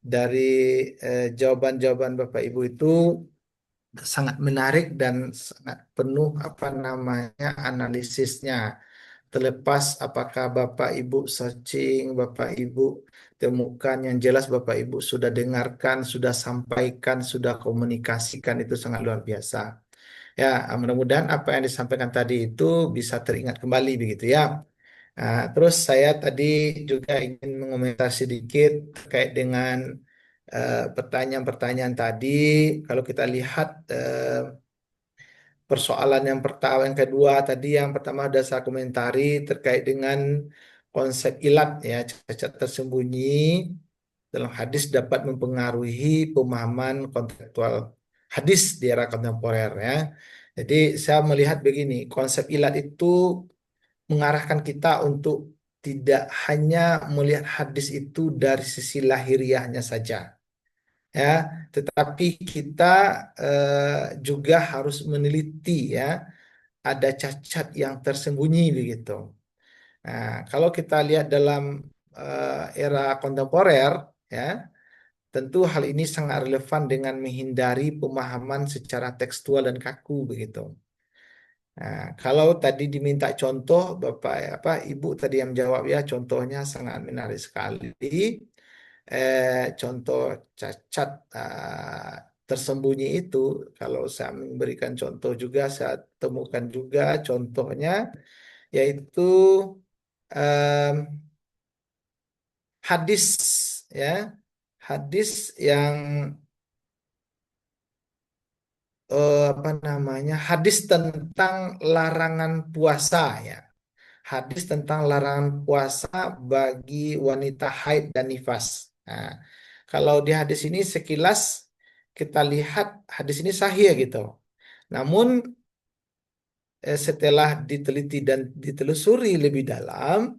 dari jawaban-jawaban Bapak Ibu itu sangat menarik dan sangat penuh analisisnya. Terlepas apakah Bapak Ibu searching, Bapak Ibu temukan, yang jelas Bapak Ibu sudah dengarkan, sudah sampaikan, sudah komunikasikan, itu sangat luar biasa. Ya, mudah-mudahan apa yang disampaikan tadi itu bisa teringat kembali begitu ya. Terus saya tadi juga ingin mengomentari sedikit terkait dengan pertanyaan-pertanyaan tadi. Kalau kita lihat persoalan yang pertama, yang kedua tadi, yang pertama ada saya komentari terkait dengan konsep ilat ya, cacat tersembunyi dalam hadis dapat mempengaruhi pemahaman kontekstual hadis di era kontemporer ya. Jadi saya melihat begini, konsep ilat itu mengarahkan kita untuk tidak hanya melihat hadis itu dari sisi lahiriahnya saja, ya, tetapi kita juga harus meneliti ya, ada cacat yang tersembunyi begitu. Nah, kalau kita lihat dalam era kontemporer ya, tentu hal ini sangat relevan dengan menghindari pemahaman secara tekstual dan kaku begitu. Nah, kalau tadi diminta contoh, Ibu tadi yang jawab ya, contohnya sangat menarik sekali. Contoh cacat tersembunyi itu, kalau saya memberikan contoh juga, saya temukan juga contohnya, yaitu hadis ya, hadis yang hadis tentang larangan puasa ya, hadis tentang larangan puasa bagi wanita haid dan nifas. Nah, kalau di hadis ini sekilas kita lihat hadis ini sahih gitu, namun setelah diteliti dan ditelusuri lebih dalam,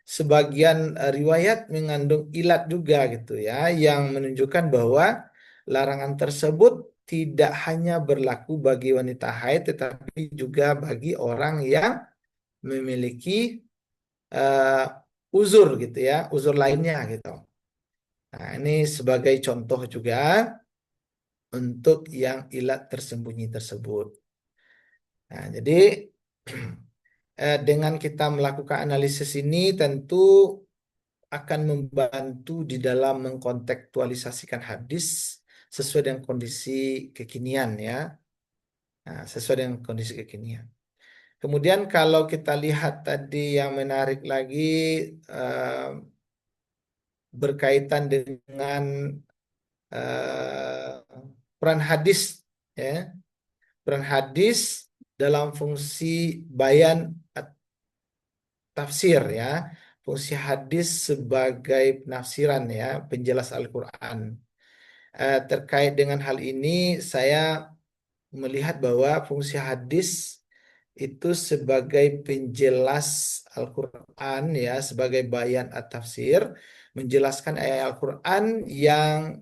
sebagian riwayat mengandung ilat juga gitu ya, yang menunjukkan bahwa larangan tersebut tidak hanya berlaku bagi wanita haid, tetapi juga bagi orang yang memiliki uzur gitu ya, uzur lainnya gitu. Nah, ini sebagai contoh juga untuk yang ilat tersembunyi tersebut. Nah, jadi dengan kita melakukan analisis ini tentu akan membantu di dalam mengkontekstualisasikan hadis sesuai dengan kondisi kekinian ya. Nah, sesuai dengan kondisi kekinian. Kemudian kalau kita lihat tadi yang menarik lagi eh, berkaitan dengan eh, peran hadis ya. Peran hadis dalam fungsi bayan tafsir ya. Fungsi hadis sebagai penafsiran ya, penjelas Al-Qur'an. Terkait dengan hal ini saya melihat bahwa fungsi hadis itu sebagai penjelas Al-Quran ya, sebagai bayan at-tafsir, menjelaskan ayat Al-Quran yang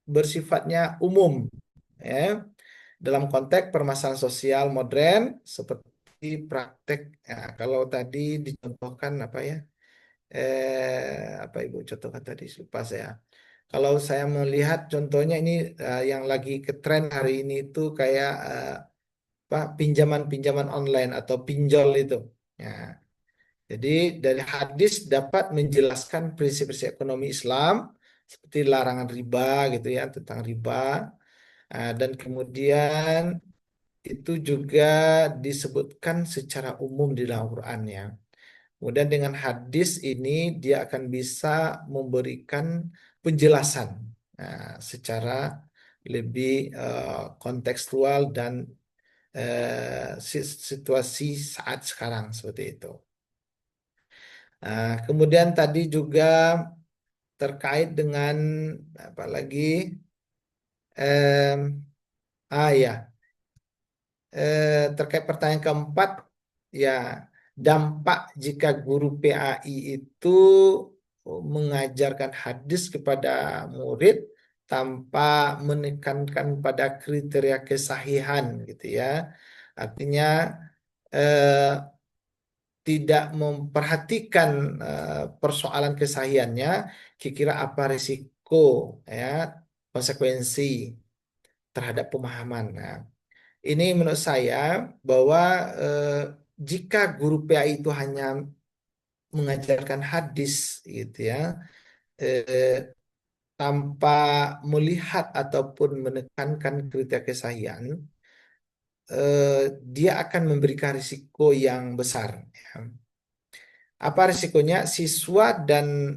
bersifatnya umum ya, dalam konteks permasalahan sosial modern seperti praktek ya, kalau tadi dicontohkan apa ya, apa Ibu contohkan tadi lupa saya. Kalau saya melihat contohnya ini yang lagi ke tren hari ini itu kayak pinjaman-pinjaman online atau pinjol itu. Ya. Jadi dari hadis dapat menjelaskan prinsip-prinsip ekonomi Islam seperti larangan riba gitu ya, tentang riba. Dan kemudian itu juga disebutkan secara umum di dalam Quran ya. Kemudian dengan hadis ini dia akan bisa memberikan penjelasan secara lebih kontekstual dan situasi saat sekarang seperti itu. Kemudian tadi juga terkait dengan apa lagi? Ya, terkait pertanyaan keempat, ya dampak jika guru PAI itu mengajarkan hadis kepada murid tanpa menekankan pada kriteria kesahihan gitu ya. Artinya tidak memperhatikan persoalan kesahihannya, kira-kira apa risiko ya, konsekuensi terhadap pemahaman. Nah, ini menurut saya bahwa jika guru PAI itu hanya mengajarkan hadis gitu ya, tanpa melihat ataupun menekankan kriteria kesahihan, dia akan memberikan risiko yang besar. Ya. Apa risikonya? Siswa dan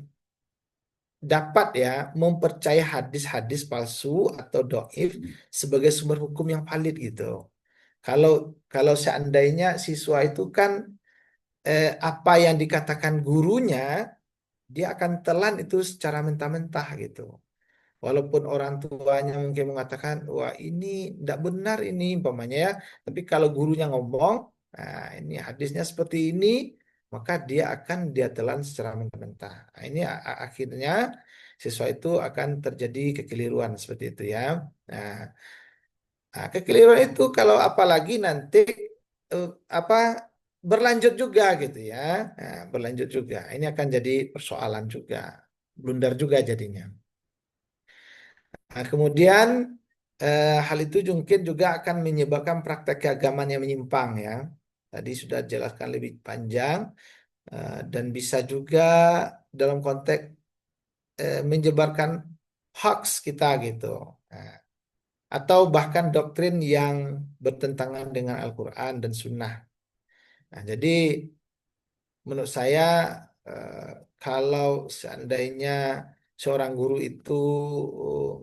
dapat ya mempercaya hadis-hadis palsu atau doif sebagai sumber hukum yang valid gitu. Kalau kalau seandainya siswa itu kan apa yang dikatakan gurunya dia akan telan itu secara mentah-mentah gitu. Walaupun orang tuanya mungkin mengatakan, wah ini tidak benar ini, umpamanya ya. Tapi kalau gurunya ngomong, nah ini hadisnya seperti ini, maka dia telan secara mentah-mentah. Nah, ini akhirnya siswa itu akan terjadi kekeliruan seperti itu ya. Nah, kekeliruan itu kalau apalagi nanti apa berlanjut juga gitu ya. Nah, berlanjut juga. Ini akan jadi persoalan juga, blunder juga jadinya. Nah, kemudian hal itu mungkin juga akan menyebabkan praktek keagamaan yang menyimpang ya. Tadi sudah jelaskan lebih panjang dan bisa juga dalam konteks menyebarkan hoax kita gitu. Nah, atau bahkan doktrin yang bertentangan dengan Al-Quran dan Sunnah. Nah, jadi menurut saya kalau seandainya seorang guru itu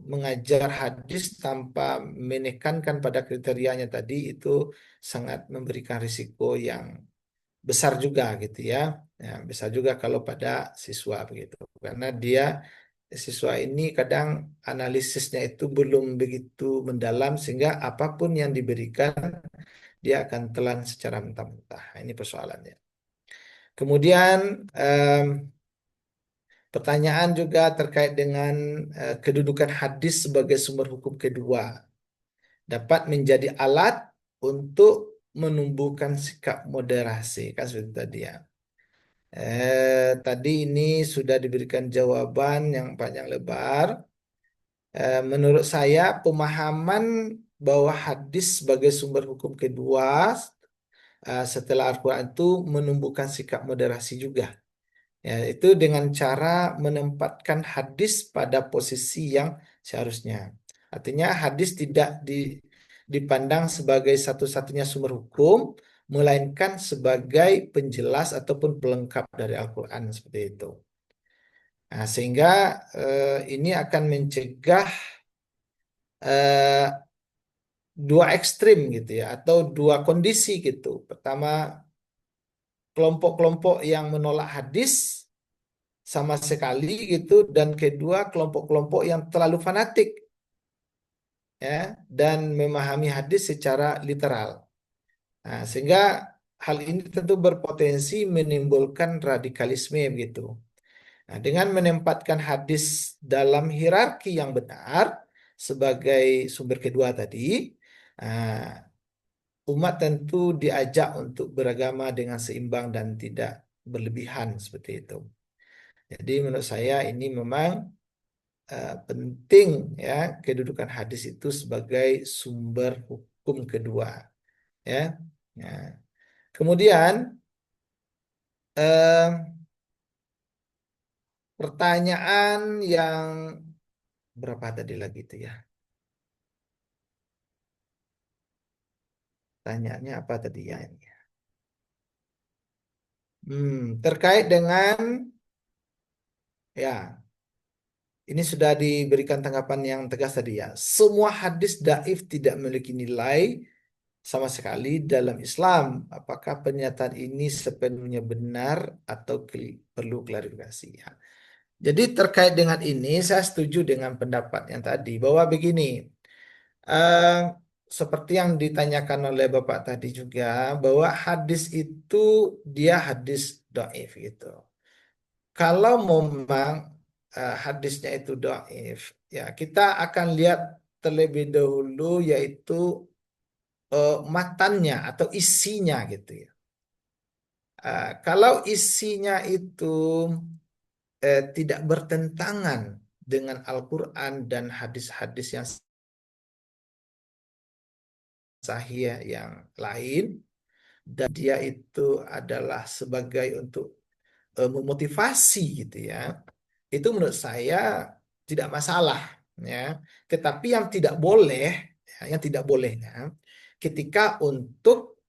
mengajar hadis tanpa menekankan pada kriterianya tadi itu sangat memberikan risiko yang besar juga gitu ya. Ya, besar juga kalau pada siswa begitu. Karena siswa ini kadang analisisnya itu belum begitu mendalam sehingga apapun yang diberikan dia akan telan secara mentah-mentah. Nah, ini persoalannya. Kemudian pertanyaan juga terkait dengan kedudukan hadis sebagai sumber hukum kedua. dapat menjadi alat untuk menumbuhkan sikap moderasi, kan seperti tadi ya. Tadi ini sudah diberikan jawaban yang panjang lebar. Menurut saya pemahaman bahwa hadis sebagai sumber hukum kedua setelah Al-Quran itu menumbuhkan sikap moderasi juga. Ya, itu dengan cara menempatkan hadis pada posisi yang seharusnya. Artinya hadis tidak dipandang sebagai satu-satunya sumber hukum, melainkan sebagai penjelas ataupun pelengkap dari Al-Quran seperti itu. Nah, sehingga ini akan mencegah eh, dua ekstrim gitu ya, atau dua kondisi gitu. Pertama, kelompok-kelompok yang menolak hadis sama sekali gitu, dan kedua kelompok-kelompok yang terlalu fanatik ya dan memahami hadis secara literal. Nah, sehingga hal ini tentu berpotensi menimbulkan radikalisme gitu. Nah, dengan menempatkan hadis dalam hierarki yang benar sebagai sumber kedua tadi, nah, umat tentu diajak untuk beragama dengan seimbang dan tidak berlebihan seperti itu. Jadi menurut saya ini memang penting ya kedudukan hadis itu sebagai sumber hukum kedua ya. Ya. Kemudian eh, pertanyaan yang berapa tadi lagi itu ya? Tanyaannya apa tadi ya ini? Terkait dengan ya, ini sudah diberikan tanggapan yang tegas tadi ya. Semua hadis dhaif tidak memiliki nilai sama sekali dalam Islam. Apakah pernyataan ini sepenuhnya benar atau perlu klarifikasi ya? Jadi terkait dengan ini saya setuju dengan pendapat yang tadi bahwa begini, eh, seperti yang ditanyakan oleh Bapak tadi juga bahwa hadis itu dia hadis dhaif gitu. Kalau memang hadisnya itu dhaif, ya kita akan lihat terlebih dahulu yaitu matannya atau isinya gitu ya. Kalau isinya itu tidak bertentangan dengan Al-Quran dan hadis-hadis yang sahih yang lain, dan dia itu adalah sebagai untuk memotivasi gitu ya, itu menurut saya tidak masalah ya. Tetapi yang tidak boleh, ya, yang tidak bolehnya ketika untuk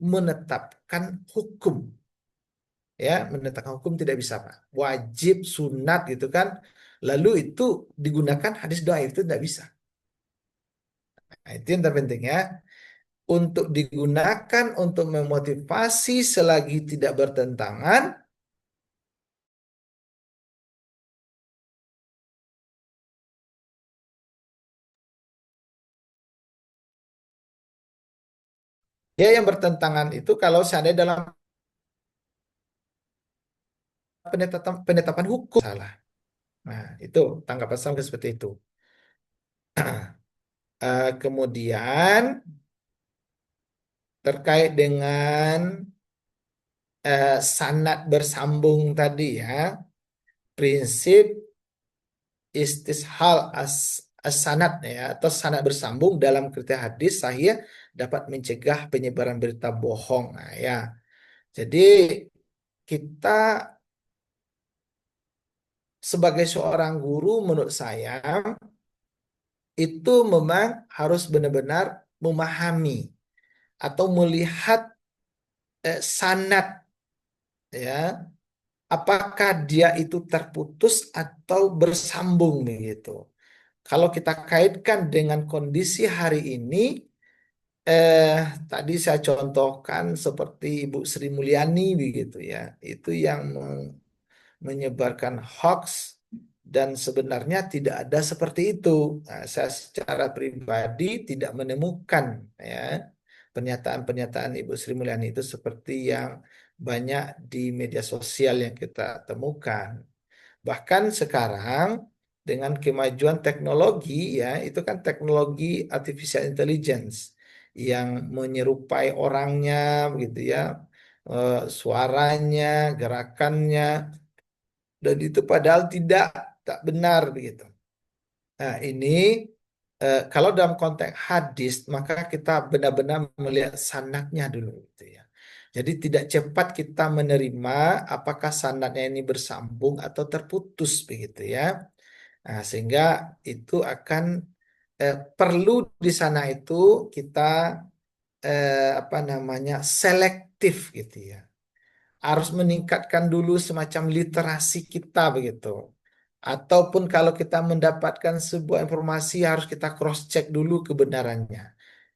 menetapkan hukum ya, menetapkan hukum tidak bisa Pak, wajib sunat gitu kan, lalu itu digunakan hadis dhaif itu tidak bisa. Nah, itu yang terpenting ya, untuk digunakan untuk memotivasi selagi tidak bertentangan ya, yang bertentangan itu kalau seandainya dalam penetapan hukum salah. Nah, itu tanggapan saya seperti itu. Kemudian terkait dengan sanad bersambung tadi ya, prinsip istishal as-sanad ya, atau sanad bersambung dalam kriteria hadis sahih dapat mencegah penyebaran berita bohong. Nah, ya. Jadi kita sebagai seorang guru menurut saya itu memang harus benar-benar memahami atau melihat sanad ya, apakah dia itu terputus atau bersambung begitu. Kalau kita kaitkan dengan kondisi hari ini, tadi saya contohkan seperti Ibu Sri Mulyani begitu ya, itu yang menyebarkan hoax dan sebenarnya tidak ada seperti itu. Nah, saya secara pribadi tidak menemukan ya pernyataan-pernyataan Ibu Sri Mulyani itu seperti yang banyak di media sosial yang kita temukan. Bahkan sekarang dengan kemajuan teknologi ya, itu kan teknologi artificial intelligence yang menyerupai orangnya begitu ya, suaranya, gerakannya, dan itu padahal tak benar begitu. Nah, ini kalau dalam konteks hadis maka kita benar-benar melihat sanadnya dulu gitu ya. Jadi tidak cepat kita menerima apakah sanadnya ini bersambung atau terputus begitu ya. Nah, sehingga itu akan perlu di sana itu kita apa namanya selektif gitu ya. Harus meningkatkan dulu semacam literasi kita begitu. Ataupun kalau kita mendapatkan sebuah informasi harus kita cross check dulu kebenarannya.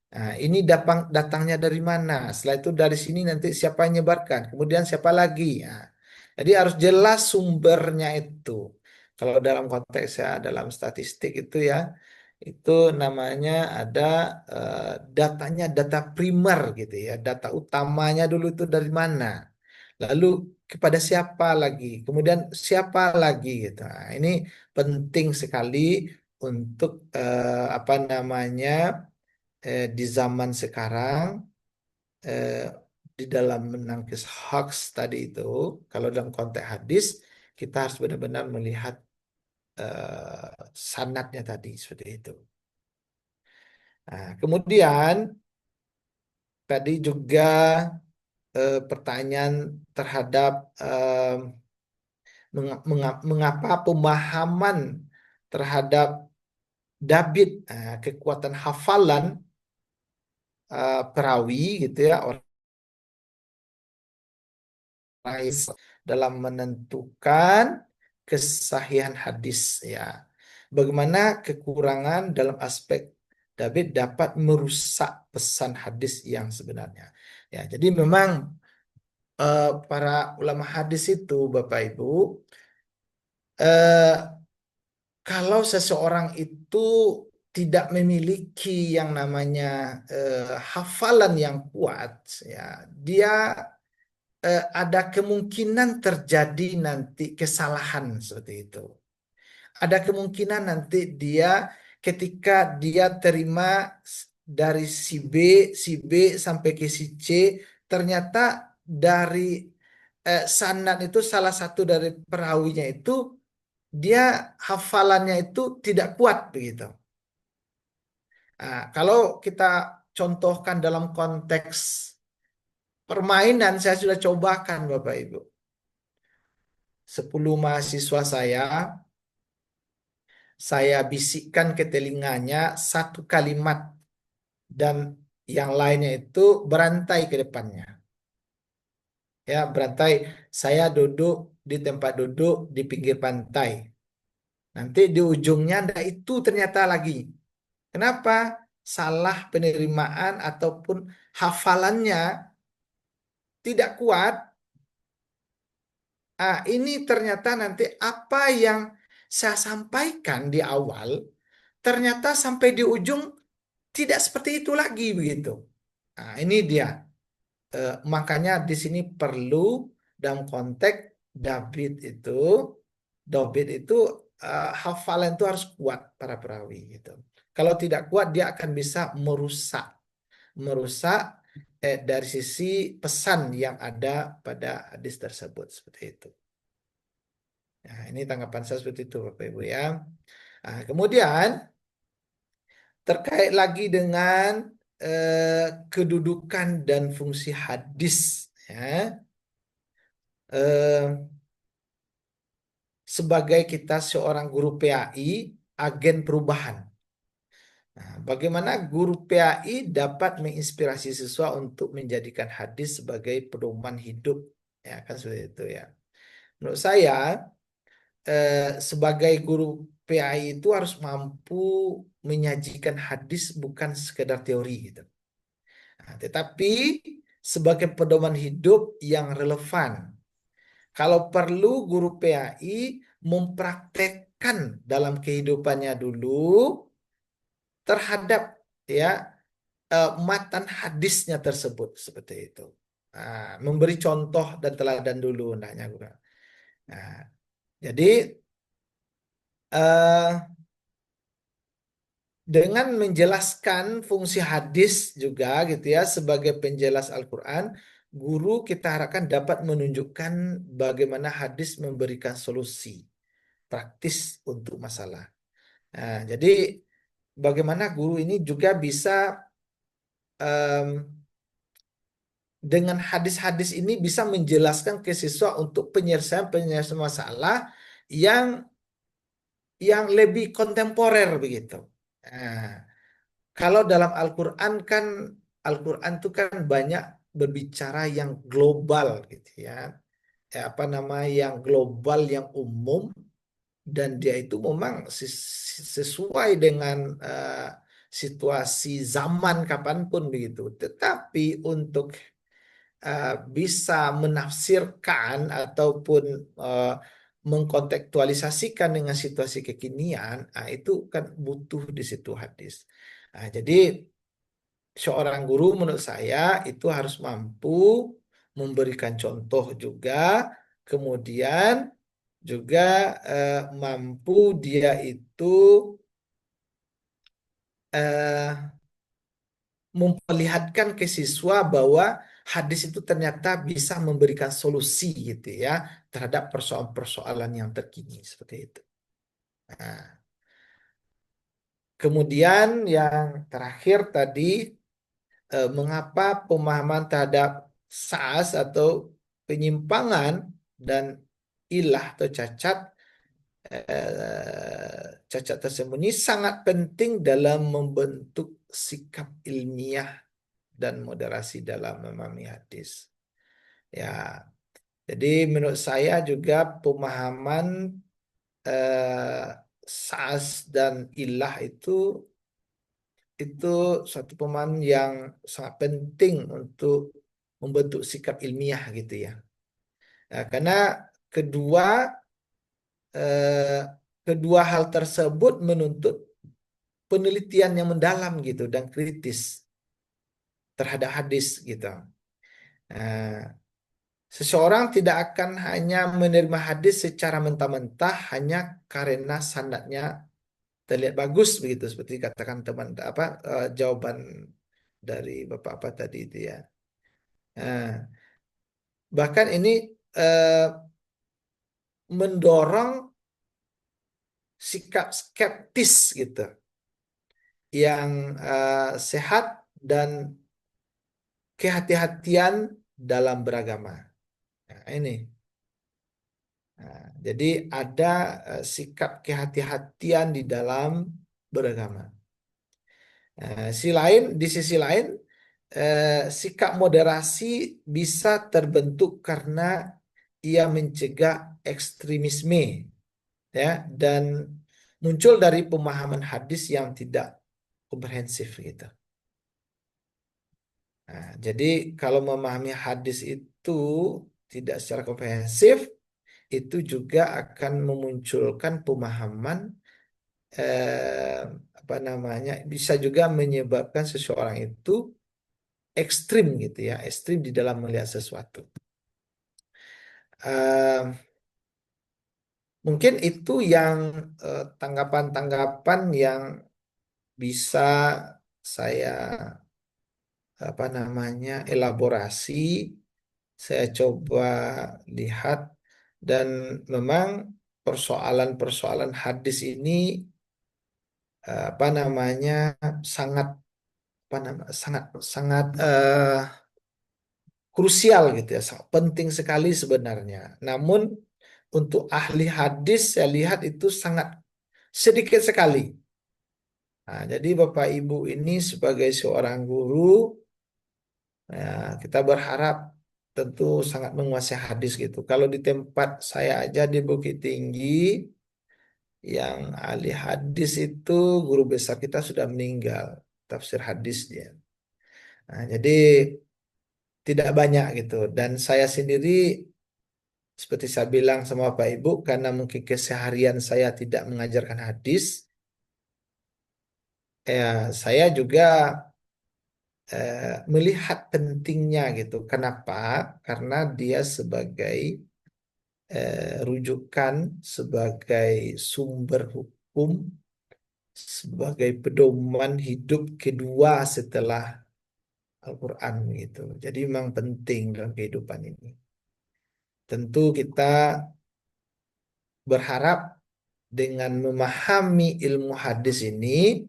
Nah, ini datangnya dari mana? Setelah itu dari sini nanti siapa yang menyebarkan, kemudian siapa lagi. Nah, jadi harus jelas sumbernya itu. Kalau dalam konteks ya, dalam statistik itu ya, itu namanya ada datanya data primer gitu ya, data utamanya dulu itu dari mana. Lalu kepada siapa lagi, kemudian siapa lagi gitu. Nah, ini penting sekali untuk apa namanya di zaman sekarang eh, di dalam menangkis hoax tadi itu, kalau dalam konteks hadis kita harus benar-benar melihat sanadnya tadi seperti itu. Nah, kemudian tadi juga pertanyaan terhadap mengapa pemahaman terhadap David, kekuatan hafalan perawi gitu ya, orang dalam menentukan kesahihan hadis ya. Bagaimana kekurangan dalam aspek David dapat merusak pesan hadis yang sebenarnya. Ya, jadi memang para ulama hadis itu Bapak Ibu, kalau seseorang itu tidak memiliki yang namanya hafalan yang kuat, ya, dia ada kemungkinan terjadi nanti kesalahan seperti itu. Ada kemungkinan nanti dia ketika dia terima dari si B sampai ke si C, ternyata dari sanad itu salah satu dari perawinya itu dia hafalannya itu tidak kuat begitu. Nah, kalau kita contohkan dalam konteks permainan, saya sudah cobakan Bapak Ibu. 10 mahasiswa saya bisikkan ke telinganya satu kalimat dan yang lainnya itu berantai ke depannya. Ya, berantai. Saya duduk di tempat duduk di pinggir pantai. Nanti di ujungnya ada itu ternyata lagi. Kenapa? Salah penerimaan ataupun hafalannya tidak kuat. Ini ternyata nanti apa yang saya sampaikan di awal, ternyata sampai di ujung tidak seperti itu lagi begitu. Nah, ini dia. Makanya di sini perlu dalam konteks David itu hafalan itu harus kuat para perawi gitu. Kalau tidak kuat dia akan bisa merusak dari sisi pesan yang ada pada hadis tersebut seperti itu. Nah, ini tanggapan saya seperti itu Bapak Ibu ya. Nah, kemudian terkait lagi dengan kedudukan dan fungsi hadis ya. Sebagai kita seorang guru PAI, agen perubahan. Nah, bagaimana guru PAI dapat menginspirasi siswa untuk menjadikan hadis sebagai pedoman hidup, ya kan seperti itu ya. Menurut saya sebagai guru PAI itu harus mampu menyajikan hadis bukan sekedar teori gitu. Nah, tetapi sebagai pedoman hidup yang relevan. Kalau perlu guru PAI mempraktekkan dalam kehidupannya dulu terhadap ya matan hadisnya tersebut seperti itu. Memberi contoh dan teladan dulu hendaknya. Nah, jadi eh, dengan menjelaskan fungsi hadis juga gitu ya sebagai penjelas Al-Quran, guru kita harapkan dapat menunjukkan bagaimana hadis memberikan solusi praktis untuk masalah. Nah, jadi bagaimana guru ini juga bisa em, dengan hadis-hadis ini bisa menjelaskan ke siswa untuk penyelesaian masalah yang lebih kontemporer begitu. Nah, kalau dalam Al-Quran itu kan banyak berbicara yang global gitu ya. Apa nama yang global yang umum dan dia itu memang sesuai dengan situasi zaman kapanpun begitu. Tetapi untuk bisa menafsirkan ataupun eh, mengkontekstualisasikan dengan situasi kekinian, itu kan butuh di situ hadis. Nah, jadi seorang guru menurut saya itu harus mampu memberikan contoh juga, kemudian juga mampu dia itu eh, memperlihatkan ke siswa bahwa hadis itu ternyata bisa memberikan solusi gitu ya terhadap persoalan-persoalan yang terkini seperti itu. Nah, kemudian yang terakhir tadi mengapa pemahaman terhadap SAAS atau penyimpangan dan ilah atau cacat tersembunyi sangat penting dalam membentuk sikap ilmiah dan moderasi dalam memahami hadis. Ya, jadi menurut saya juga pemahaman eh, SAAS dan ilah itu suatu pemahaman yang sangat penting untuk membentuk sikap ilmiah gitu ya. Nah, karena kedua eh, kedua hal tersebut menuntut penelitian yang mendalam gitu dan kritis terhadap hadis gitu. Nah, seseorang tidak akan hanya menerima hadis secara mentah-mentah hanya karena sanadnya terlihat bagus begitu seperti katakan teman apa jawaban dari Bapak apa tadi itu ya. Nah, bahkan ini eh, mendorong sikap skeptis gitu yang sehat dan kehati-hatian dalam beragama. Nah, ini. Nah, jadi ada sikap kehati-hatian di dalam beragama. Di sisi lain, sikap moderasi bisa terbentuk karena ia mencegah ekstremisme, ya, dan muncul dari pemahaman hadis yang tidak komprehensif gitu. Nah, jadi kalau memahami hadis itu tidak secara komprehensif, itu juga akan memunculkan pemahaman eh, apa namanya bisa juga menyebabkan seseorang itu ekstrim gitu ya, ekstrim di dalam melihat sesuatu. Eh, Mungkin itu yang tanggapan-tanggapan yang bisa saya apa namanya elaborasi, saya coba lihat dan memang persoalan-persoalan hadis ini apa namanya sangat apa nama sangat sangat krusial gitu ya, sangat penting sekali sebenarnya. Namun untuk ahli hadis saya lihat itu sangat sedikit sekali. Nah, jadi Bapak Ibu ini sebagai seorang guru, ya, kita berharap tentu sangat menguasai hadis gitu. Kalau di tempat saya aja di Bukit Tinggi, yang ahli hadis itu guru besar kita sudah meninggal, tafsir hadisnya. Nah, jadi tidak banyak gitu. Dan saya sendiri seperti saya bilang sama Bapak Ibu, karena mungkin keseharian saya tidak mengajarkan hadis, saya juga melihat pentingnya gitu. Kenapa? Karena dia sebagai rujukan, sebagai sumber hukum, sebagai pedoman hidup kedua setelah Al-Quran gitu. Jadi memang penting dalam kehidupan ini. Tentu kita berharap dengan memahami ilmu hadis ini,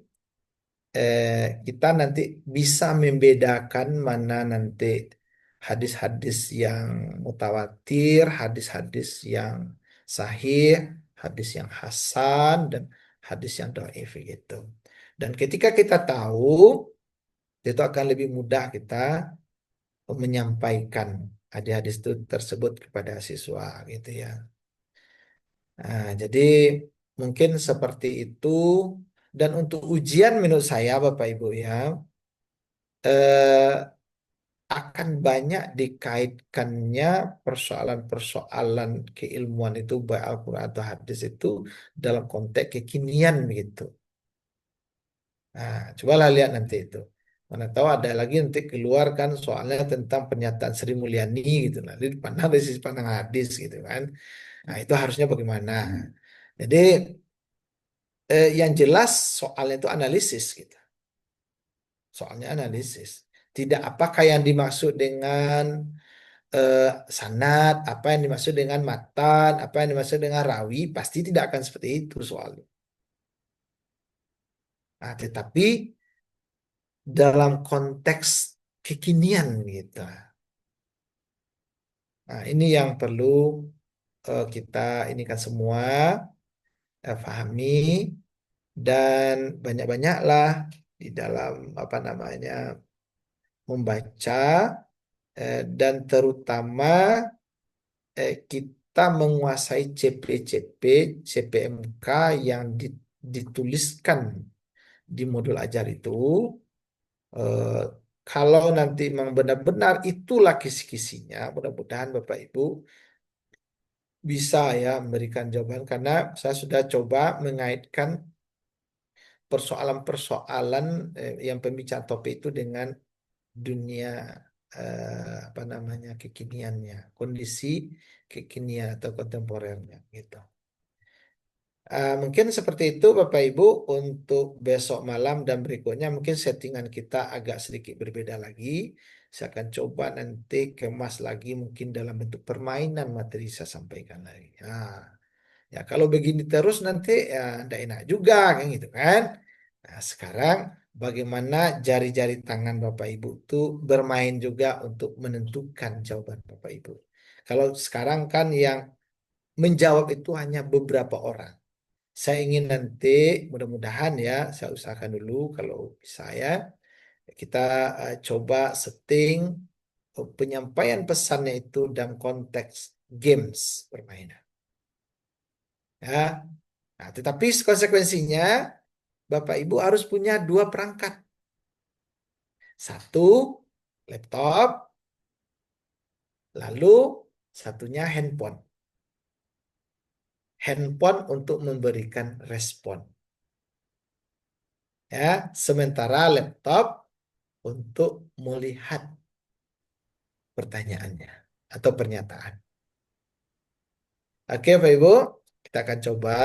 kita nanti bisa membedakan mana nanti hadis-hadis yang mutawatir, hadis-hadis yang sahih, hadis yang hasan, dan hadis yang dhaif gitu. Dan ketika kita tahu, itu akan lebih mudah kita menyampaikan hadis-hadis itu tersebut kepada siswa gitu ya. Nah, jadi mungkin seperti itu. Dan untuk ujian menurut saya Bapak Ibu ya, eh, akan banyak dikaitkannya persoalan-persoalan keilmuan itu baik Al-Quran atau hadis itu dalam konteks kekinian gitu. Nah, cobalah lihat nanti itu. Mana tahu ada lagi nanti keluar kan soalnya tentang pernyataan Sri Mulyani gitu. Nanti dipandang dari sisi pandang hadis gitu kan. Nah, itu harusnya bagaimana? Jadi yang jelas soalnya itu analisis gitu. Soalnya analisis. Tidak apakah yang dimaksud dengan sanad, apa yang dimaksud dengan matan, apa yang dimaksud dengan rawi, pasti tidak akan seperti itu soalnya. Nah, tetapi dalam konteks kekinian gitu. Nah, ini yang perlu kita ini kan semua pahami, dan banyak-banyaklah di dalam apa namanya membaca, dan terutama kita menguasai CP-CP, CPMK yang dituliskan di modul ajar itu. Kalau nanti memang benar-benar itulah kisi-kisinya, mudah-mudahan Bapak Ibu bisa ya memberikan jawaban, karena saya sudah coba mengaitkan persoalan-persoalan yang pembicaraan topik itu dengan dunia apa namanya kekiniannya, kondisi kekinian atau kontemporernya gitu. Mungkin seperti itu Bapak Ibu untuk besok malam dan berikutnya. Mungkin settingan kita agak sedikit berbeda lagi. Saya akan coba nanti kemas lagi mungkin dalam bentuk permainan materi saya sampaikan lagi. Ya kalau begini terus nanti ya tidak enak juga kan gitu kan. Nah, sekarang bagaimana jari-jari tangan Bapak Ibu itu bermain juga untuk menentukan jawaban Bapak Ibu. Kalau sekarang kan yang menjawab itu hanya beberapa orang. Saya ingin nanti mudah-mudahan ya, saya usahakan dulu kalau bisa ya, kita coba setting penyampaian pesannya itu dalam konteks games permainan. Ya. Nah, tetapi konsekuensinya Bapak Ibu harus punya 2 perangkat. 1 laptop, lalu satunya handphone. Handphone untuk memberikan respon. Ya, sementara laptop untuk melihat pertanyaannya atau pernyataan. Oke, Bapak Ibu, kita akan coba.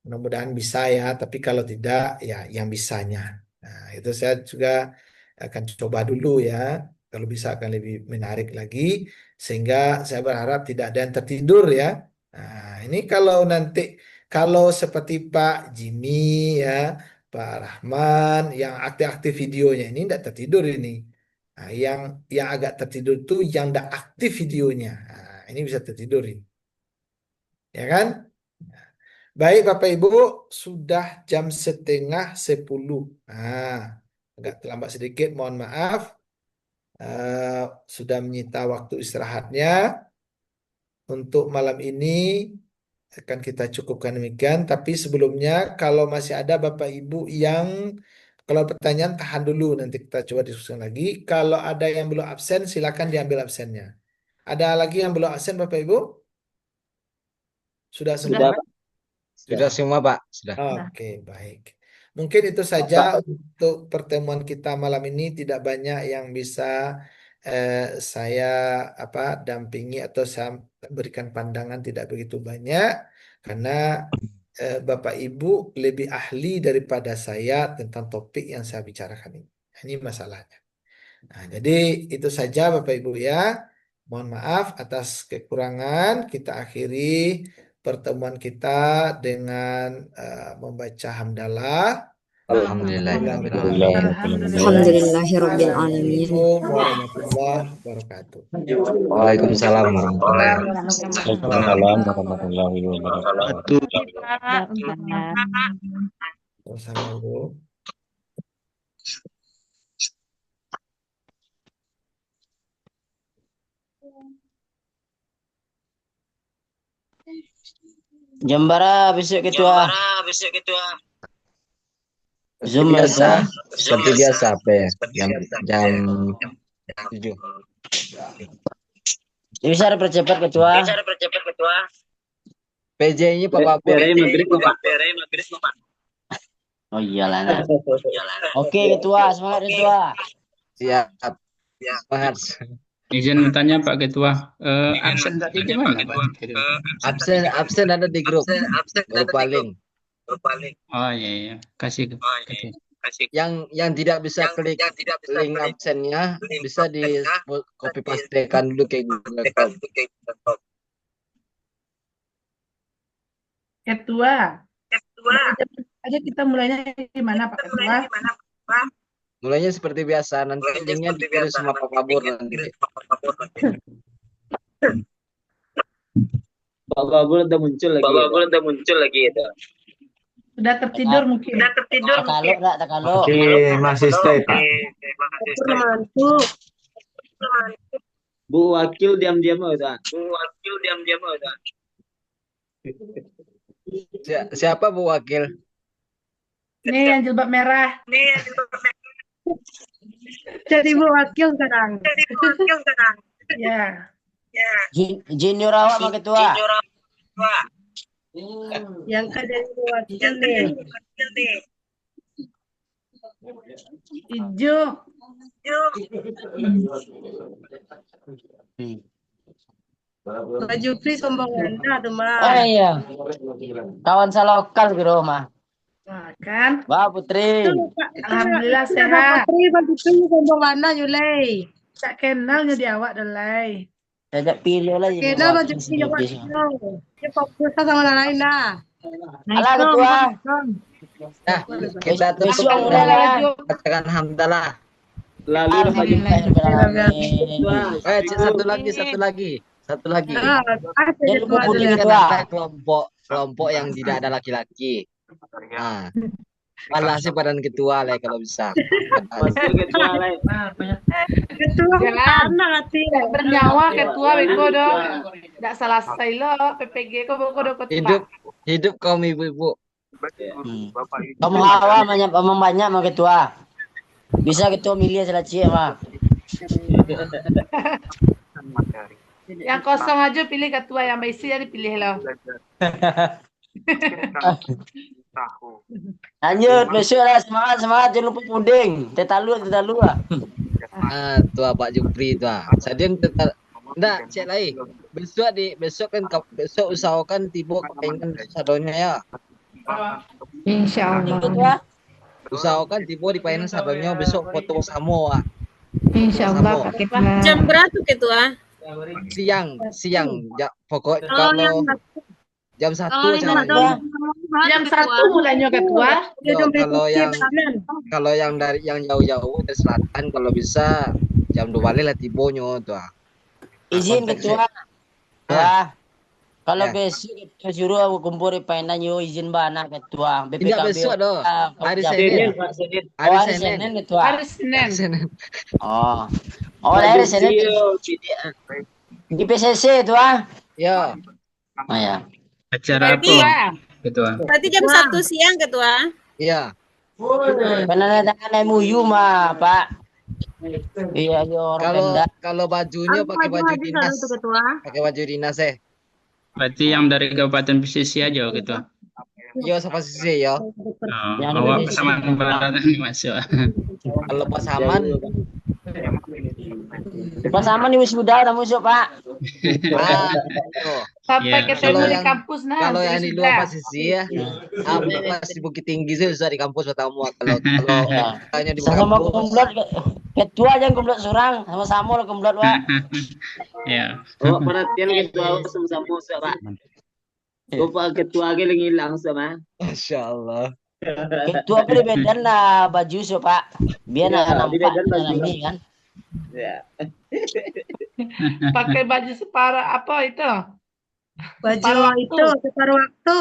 Mudah-mudahan bisa ya, tapi kalau tidak ya yang bisanya. Nah, itu saya juga akan coba dulu ya. Kalau bisa akan lebih menarik lagi, sehingga saya berharap tidak ada yang tertidur ya. Nah, ini kalau nanti kalau seperti Pak Jimmy ya, Pak Rahman yang aktif-aktif videonya ini tidak tertidur ini. Nah, yang agak tertidur itu yang tidak aktif videonya. Nah, ini bisa tertidur ini. Ya kan? Baik Bapak Ibu, sudah jam 9:30. Nah, agak terlambat sedikit, mohon maaf. Sudah menyita waktu istirahatnya. Untuk malam ini akan kita cukupkan demikian. Tapi sebelumnya, kalau masih ada Bapak Ibu yang kalau pertanyaan tahan dulu, nanti kita coba diskusikan lagi. Kalau ada yang belum absen, silakan diambil absennya. Ada lagi yang belum absen Bapak Ibu? Sudah semua? Sudah, Pak. Sudah semua, Pak. Sudah. Oke, baik. Mungkin itu saja Pak. untuk pertemuan kita malam ini. Tidak banyak yang bisa saya dampingi atau saya berikan pandangan tidak begitu banyak karena Bapak Ibu lebih ahli daripada saya tentang topik yang saya bicarakan ini. Ini masalahnya. Nah, jadi itu saja Bapak Ibu ya. Mohon maaf atas kekurangan. Kita akhiri pertemuan kita dengan membaca hamdalah. Alhamdulillahirobbilalamin. Assalamualaikum warahmatullahi wabarakatuh. Waalaikumsalam warahmatullahi wabarakatuh. Sama Bu. Jambara besok ketua. Zoom Biasa, seperti biasa apa ya? Jam 7. Bisa dipercepat ketua. PJ-nya Pak Babur. Oh iyalah. Nah. Oke ketua, semangat ketua. Siap. Semangat. Izin bertanya Pak Ketua, absen tadi di mana Pak? Absen ada di grup. Berupa link. Oh iya, kasih Ketua. Yang tidak bisa klik link absennya bisa di copy pastekan dulu ke Google Chrome. Ketua. Aja kita mulainya gimana Pak Ketua? Mulainya seperti biasa, nanti linknya dikirim sama Pak Babur nanti. Pak Babur udah muncul lagi. Itu. Sudah tertidur mungkin. Kalau. Oke, masih stay Pak. Bu Wakil diam-diam aja. Siapa Bu Wakil? Nih yang jilbab merah. Jadi Bu Wakil sekarang. Ya. Junior awak Pak Ketua. Yang ada Bu Wakil nih. Hijau. Baju free sombong Anda tuh mah. Oh iya. Kawan salokal di rumah. Nah, kan? Wah Putri. Alhamdulillah sehat. Putri baju free sombong Anda Yulai. Tak kenalnya di awak dolai. Saya pilih lah. Kenal baju free awak. Dia fokus sama lain dah. Alah ketua. Nah, kita tutup katakan hamdalah. Lalu Satu lagi. Ketua. Kelompok yang tidak ada laki-laki. Nah, malah sih badan ketua lah kalau bisa. Ketua karena hati Bernyawa ketua beko dong. Tidak selesai lo PPG kok Hidup kaum ibu-ibu. Kamu hawa banyak sama ketua. Bisa ketua milih salah cie mah. Yang kosong aja pilih ketua, yang isi jadi pilih lo. Lanjut besok lah, semangat jangan lupa puding. Tetalu lah. Tua Pak Jupri tua. Sadian enggak cek lagi. Besok usahakan tiba pengen sadonya ya. Insyaallah. Usahakan tiba di painan sadonya besok foto Samoa. Insyaallah Pak Ketua. jam berapa Ketua? Siang. Ya, pokok kalau jam 1 Jam 1 mulainya ketua. Kalau yang jauh-jauh dari selatan kalau bisa jam 2 lah tibonya tuh. Izin ketua. Wah. Kalau besok kita suruh aku kumpul di painan yo izin bana ketua. Tidak besok doh. Hari Senin ketua. Hari Senin. Oh, hari Senin. Di PCC tua. Ya. Oh ya. Acara apa? Ketua. Berarti jam 1 siang Ketua. Iya. Penandatangan MOU mah, Pak. Iya, kalau bajunya pakai baju dinas. Pakai baju dinas Berarti yang dari Kabupaten Pesisir aja Ketua. Iya, sama sisi ya. Awak Pasaman Barat masuk. Kalau Pasaman Pak sama nih wisuda udah masuk Pak. Pak, tuh. Sampai Iya. ketemu Kalau di yang kampus nah. Kalau yang di luar wisuda. posisi ya, masih di Bukit Tinggi sih susah di kampus pertama. Kalau hanya di Sama kampus, kumlot ketua aja kumlot surang sama-sama lah kumlot Pak. Ya. Oh, perhatian ketua sama-sama usah, Pak. Oh, Pak ketua lagi hilang sama. Masya Allah. Ketua apa bedan lah baju so Pak. Biar Ya, nampak dibedan baju. dalam ini kan. Ya. Pakai baju separuh apa itu? Baju Separuh waktu. itu separuh waktu.